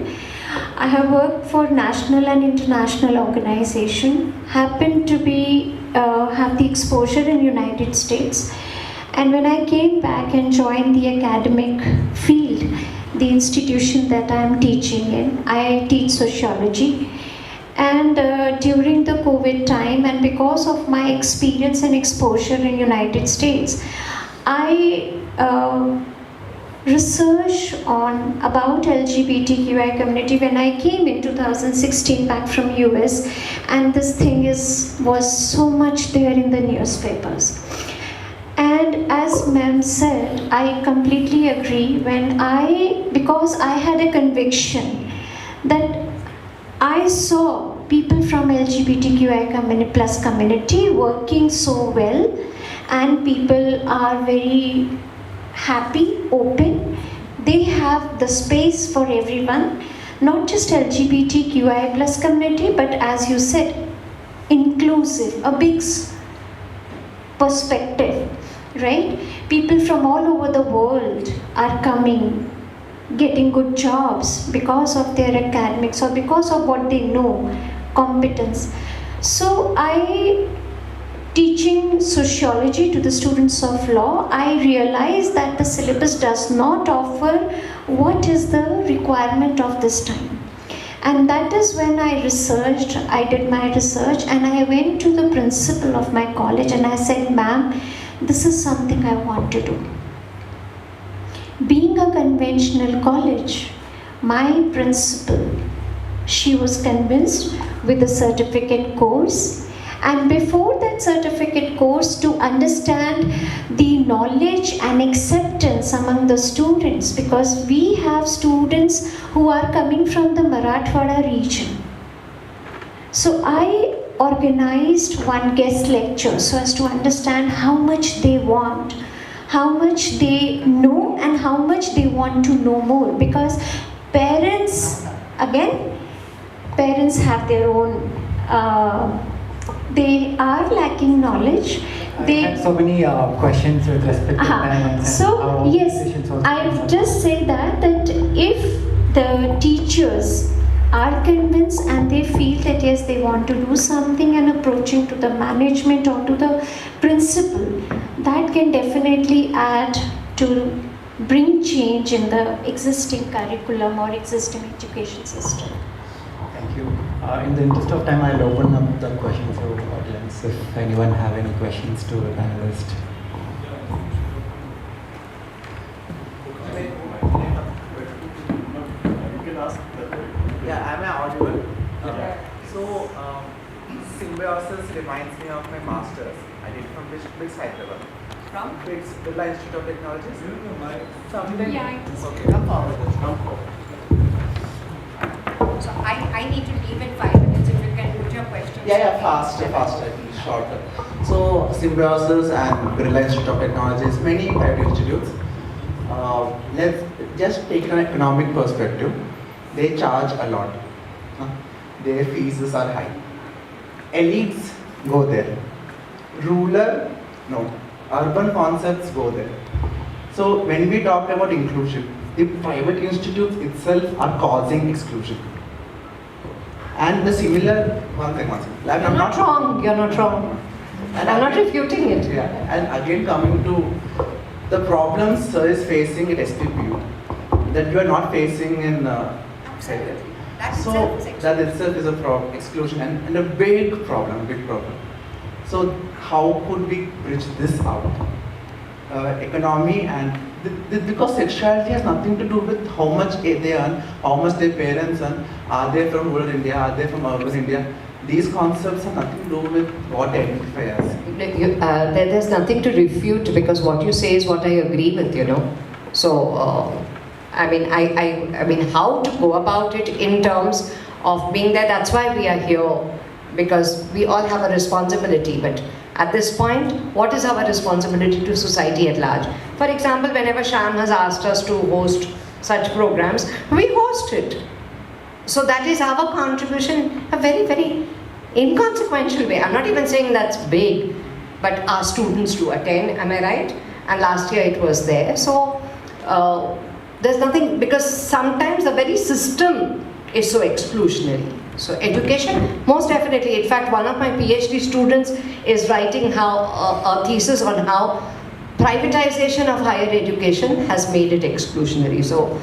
I have worked for national and international organization, happened to be have the exposure in United States, and when I came back and joined the academic field, the institution that I am teaching in, I teach sociology. And during the COVID time, and because of my experience and exposure in United States, I research on about LGBTQI community when I came in 2016 back from US, and this thing was so much there in the newspapers. And as ma'am said, I completely agree because I had a conviction that I saw people from LGBTQI plus community working so well, and people are very happy, open. They have the space for everyone, not just LGBTQI plus community, but as you said, inclusive, a big perspective, right? People from all over the world are coming, getting good jobs because of their academics or because of what they know, competence. So teaching sociology to the students of law, I realized that the syllabus does not offer what is the requirement of this time. And that is when I did my research, and I went to the principal of my college and I said, ma'am, this is something I want to do. Being a conventional college, my principal, she was convinced with a certificate course, and before that certificate course, to understand the knowledge and acceptance among the students, because we have students who are coming from the Marathwada region. So I organized one guest lecture so as to understand how much they want, how much they know and how much they want to know more, because parents, again, parents have their own, they are lacking knowledge. I They had so many questions with respect to parents and So how yes, decisions also I concerned. just say that if the teachers are convinced and they feel that yes, they want to do something and approaching to the management or to the principal, that can definitely add to bring change in the existing curriculum or existing education system. Thank you. In the interest of time, I'll open up the questions to the audience if anyone have any questions to the panelist. Yeah, am I audible? So, symbiosis reminds me of my master's. I did from BITS Hyderabad. From BITS, Birla Institute of Technologies. Something. Yeah, it is. Okay, come forward. Come forward. So I need to leave in 5 minutes if you can put your questions. Yeah, faster, shorter. So, Symbiosis and Birla Institute of Technologies, many private institutes. Let's just take an economic perspective. They charge a lot. Their fees are high. Elites go there. Rural, no. Urban concepts go there. So when we talk about inclusion, the private institutes itself are causing exclusion. And the similar, one thing. Like, You're not wrong, you're not wrong. And I'm not refuting it. Yeah, and again coming to the problems sir is facing at SPPU that you are not facing in Absolutely. That so itself is exclusion. that itself is a exclusion and a big problem. So how could we bridge this out? Economy and because sexuality has nothing to do with how much they earn, how much their parents earn. Are they from rural India? Are they from urban India? These concepts have nothing to do with what they identify as. There's nothing to refute because what you say is what I agree with, you know. So, I mean, how to go about it in terms of being there, that's why we are here, because we all have a responsibility. But at this point, what is our responsibility to society at large? For example, whenever Shyam has asked us to host such programs, we host it. So that is our contribution, a very, very inconsequential way. I'm not even saying that's big, but our students do attend, am I right? And last year it was there. So there's nothing, because sometimes the very system is so exclusionary. So education, most definitely. In fact, one of my PhD students is writing a thesis on how privatization of higher education has made it exclusionary. So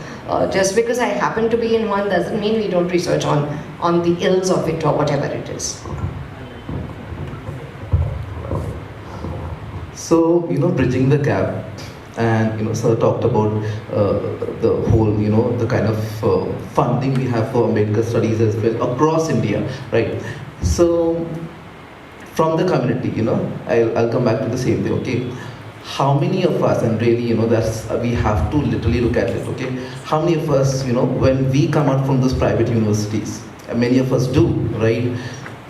just because I happen to be in one doesn't mean we don't research on the ills of it or whatever it is. So, bridging the gap, and sir talked about the whole, the kind of funding we have for Ambedkar studies as well across India, right? So, from the community, I'll come back to the same thing, okay? How many of us, and really, that's we have to literally look at it, okay? How many of us, when we come out from those private universities, and many of us do, right?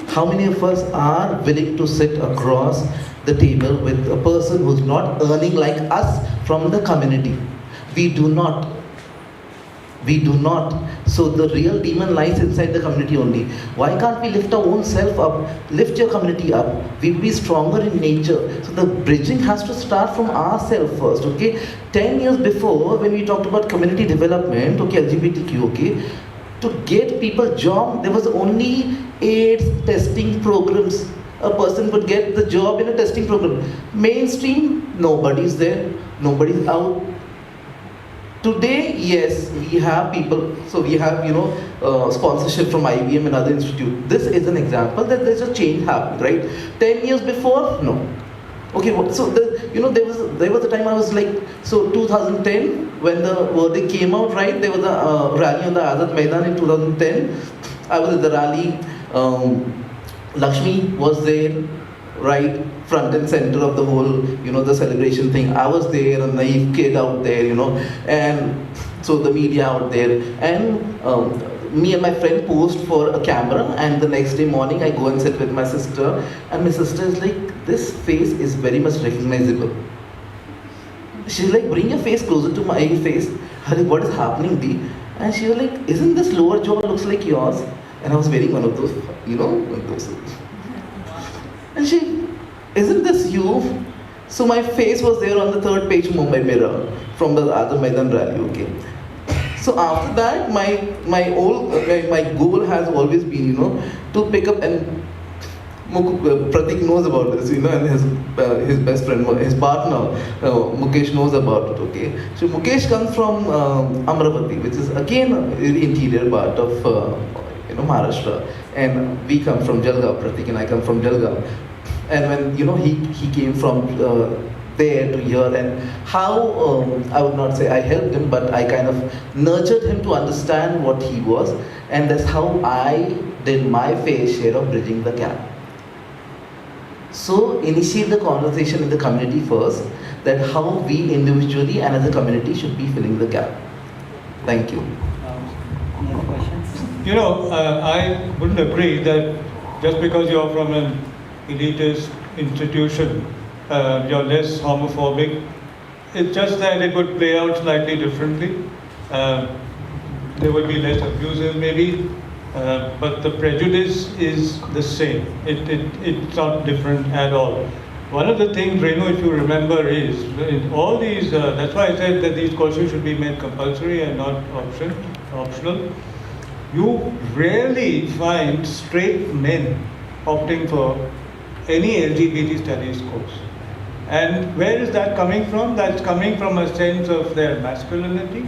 How many of us are willing to sit across the table with a person who's not earning like us from the community? We do not. We do not. So the real demon lies inside the community only. Why can't we lift our own self up, lift your community up? We'll be stronger in nature. So the bridging has to start from ourselves first, okay? 10 years before, when we talked about community development, okay, LGBTQ, okay, to get people job, there was only AIDS testing programs. A person would get the job in a testing program. Mainstream, nobody's there, nobody's out. Today, yes, we have people, so we have, sponsorship from IBM and other institutes. This is an example that there's a change happening, right? 10 years before, no. Okay, so there was a time I was like, so 2010, when the verdict came out, right, there was a rally on the Azad Maidan in 2010. I was at the rally, Lakshmi was there, right, front and center of the whole, the celebration thing. I was there, a naive kid out there, and so the media out there. And me and my friend posed for a camera, and the next day morning I go and sit with my sister, and my sister is like, this face is very much recognizable. she's like, bring your face closer to my face. I was like, what is happening, Dee? And she was like, isn't this lower jaw looks like yours? And I was wearing one of those, one of those. And she, isn't this you? So my face was there on the third page of Mumbai Mirror from the Azam Maidan rally, okay? So after that, my goal has always been, to pick up, and Pratik knows about this, and his best friend, his partner, Mukesh knows about it, okay? So Mukesh comes from Amravati, which is again a very interior part of Maharashtra, and we come from Jalgaon. Pratik and I come from Jalgaon, and when he came from there to here, and how I would not say I helped him, but I kind of nurtured him to understand what he was, and that's how I did my fair share of bridging the gap. So initiate the conversation in the community first, that how we individually and as a community should be filling the gap. Thank you. Any other questions? I wouldn't agree that just because you're from an elitist institution, you're less homophobic. It's just that it would play out slightly differently. There would be less abusive maybe, but the prejudice is the same. It's not different at all. One of the things, Renu, if you remember, is in all these, that's why I said that these courses should be made compulsory and not optional. You rarely find straight men opting for any LGBT studies course. And where is that coming from? That's coming from a sense of their masculinity,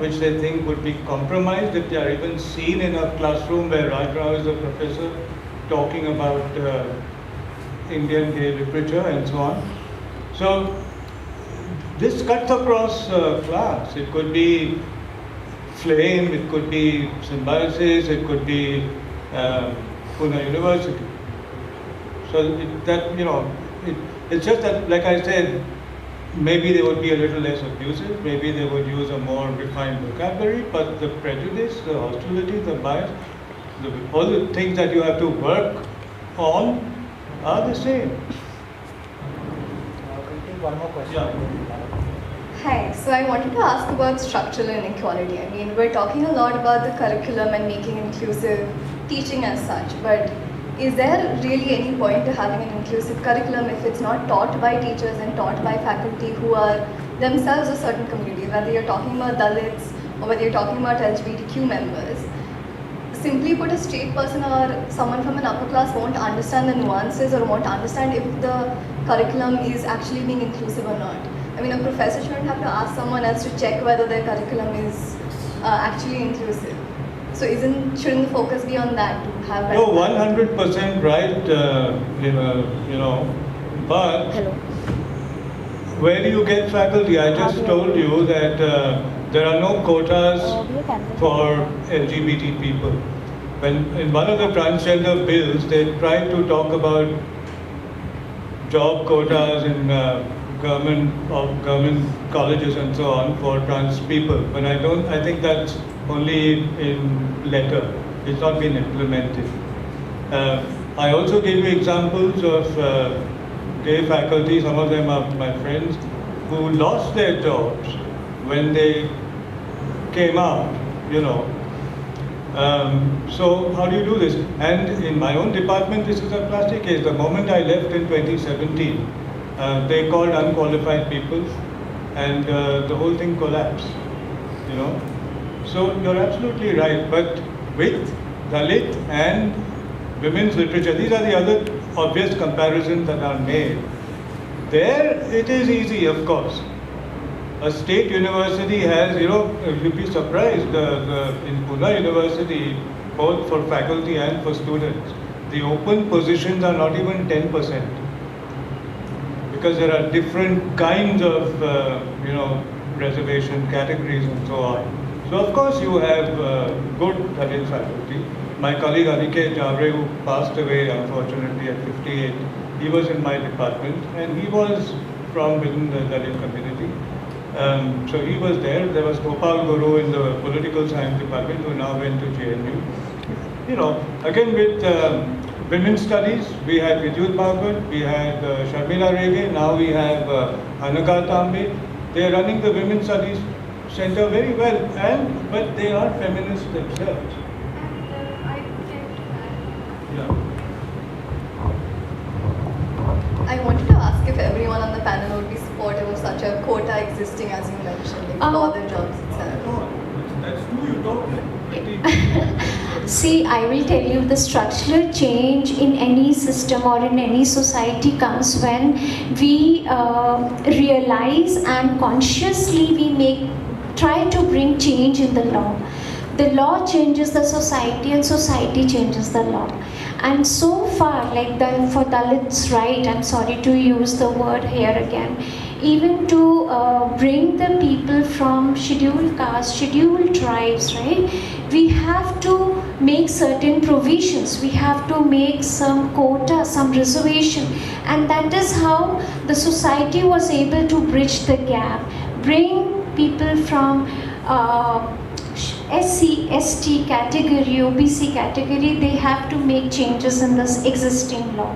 which they think would be compromised if they are even seen in a classroom where right now is a professor talking about Indian gay literature and so on. So this cuts across class. It could be Flame, it could be Symbiosis, it could be Pune University. So it's just that, like I said, maybe they would be a little less abusive, maybe they would use a more refined vocabulary, but the prejudice, the hostility, the bias, all the things that you have to work on are the same. We'll take one more question. Yeah. Hi, so I wanted to ask about structural inequality. I mean, we're talking a lot about the curriculum and making inclusive teaching as such, but is there really any point to having an inclusive curriculum if it's not taught by teachers and taught by faculty who are themselves a certain community, whether you're talking about Dalits or whether you're talking about LGBTQ members? Simply put, a straight person or someone from an upper class won't understand the nuances or won't understand if the curriculum is actually being inclusive or not. I mean, a professor shouldn't have to ask someone else to check whether their curriculum is actually inclusive. So shouldn't the focus be on that to have? No, 100% right. But Hello. where do you get faculty? I just told you that there are no quotas for LGBT people. When in one of the transgender bills, they tried to talk about job quotas in government colleges and so on for trans people, but I think that's only in letter. It's not been implemented. I also gave you examples of gay faculty, some of them are my friends, who lost their jobs when they came out, So how do you do this? And in my own department, this is a classic case. The moment I left in 2017, they called unqualified people, and the whole thing collapsed. So you're absolutely right. But with Dalit and women's literature, these are the other obvious comparisons that are made. There, it is easy, of course. A state university has, you'd be surprised. In Pune University, both for faculty and for students, the open positions are not even 10%. Because there are different kinds of, reservation categories and so on. So of course you have good Dalit faculty. My colleague Aniket Javre, who passed away unfortunately at 58, he was in my department and he was from within the Dalit community. So he was there. There was Gopal Guru in the political science department who now went to JNU. Again with women's studies, we had Vidyut Bhagwat, we had Sharmila Rege, now we have Anagha Tambe. They are running the women's studies center very well, but they are feminists themselves. Yeah. I wanted to ask if everyone on the panel would be supportive of such a quota existing, as you mentioned, like for the jobs itself. That's who you talk to. See, I will tell you, the structural change in any system or in any society comes when we realize and consciously we try to bring change in the law. The law changes the society and society changes the law. And so far, like for Dalits' right, I'm sorry to use the word here again, even to bring the people from scheduled castes, scheduled tribes, right? We have to make certain provisions. We have to make some quota, some reservation. And that is how the society was able to bridge the gap, bring people from SC, ST category, OBC category. They have to make changes in this existing law.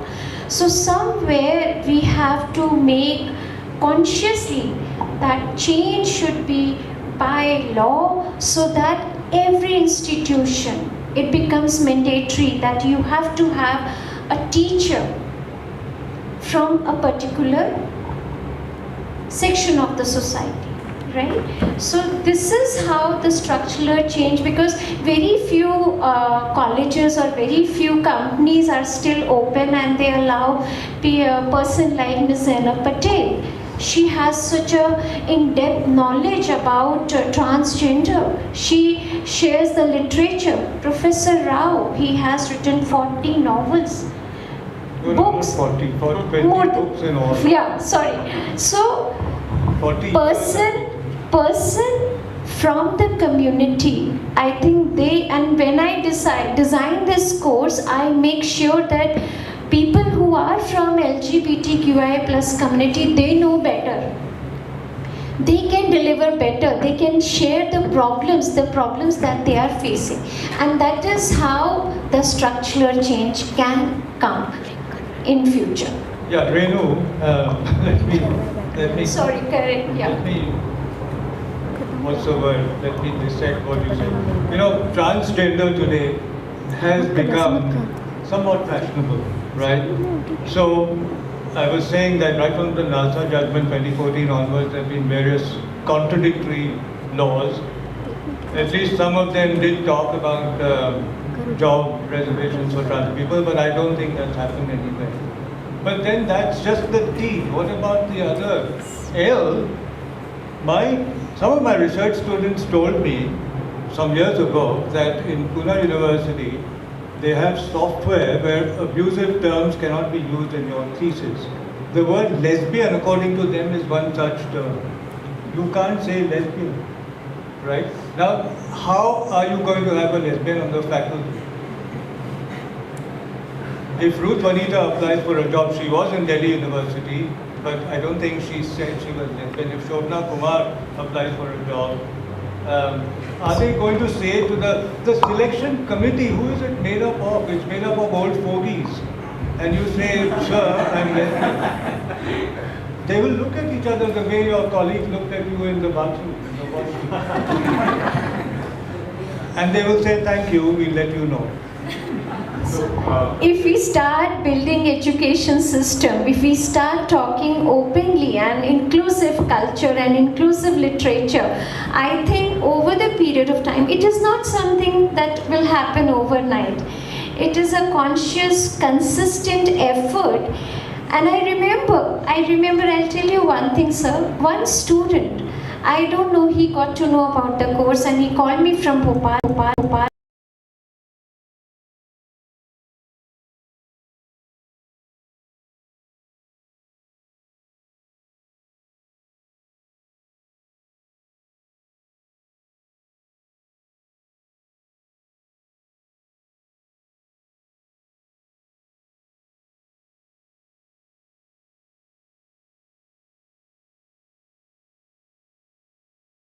So somewhere we have to make consciously that change should be by law, so that every institution, it becomes mandatory that you have to have a teacher from a particular section of the society, right? So this is how the structural change, because very few colleges or very few companies are still open and they allow a person like Ms. Zainab Patel. She has such a in-depth knowledge about transgender. She shares the literature. Professor Rao, he has written 40 novels. Books. 40, 20 More than- books in all. Yeah, sorry. So, 40. person from the community, I think and when I design this course, I make sure that people who are from LGBTQI plus community, they know better. They can deliver better. They can share the problems that they are facing. And that is how the structural change can come in future. Yeah, Renu, let me. Sorry, correct, yeah. Let me. What's the word? Let me dissect what you said. You know, transgender today has become somewhat fashionable, right? So, I was saying that right from the NALSA judgment 2014 onwards, there have been various contradictory laws. At least some of them did talk about job reservations for trans people, but I don't think that's happened anywhere. But then that's just the T. What about the other L? Some of my research students told me some years ago that in Pune University, they have software where abusive terms cannot be used in your thesis. The word lesbian, according to them, is one such term. You can't say lesbian, right? Now, how are you going to have a lesbian on the faculty? If Ruth Vanita applies for a job, she was in Delhi University, but I don't think she said she was lesbian. If Shobna Kumar applies for a job, are they going to say to the selection committee, who is it made up of? It's made up of old fogies. And you say, sir, I'm lesbian. They will look at each other the way your colleague looked at you in the bathroom, in the washroom. And they will say, thank you, we'll let you know. If we start building education system, if we start talking openly and inclusive culture and inclusive literature, I think over the period of time, it is not something that will happen overnight. It is a conscious, consistent effort. And I remember, I'll tell you one thing, sir. One student, I don't know, he got to know about the course and he called me from Bhopal.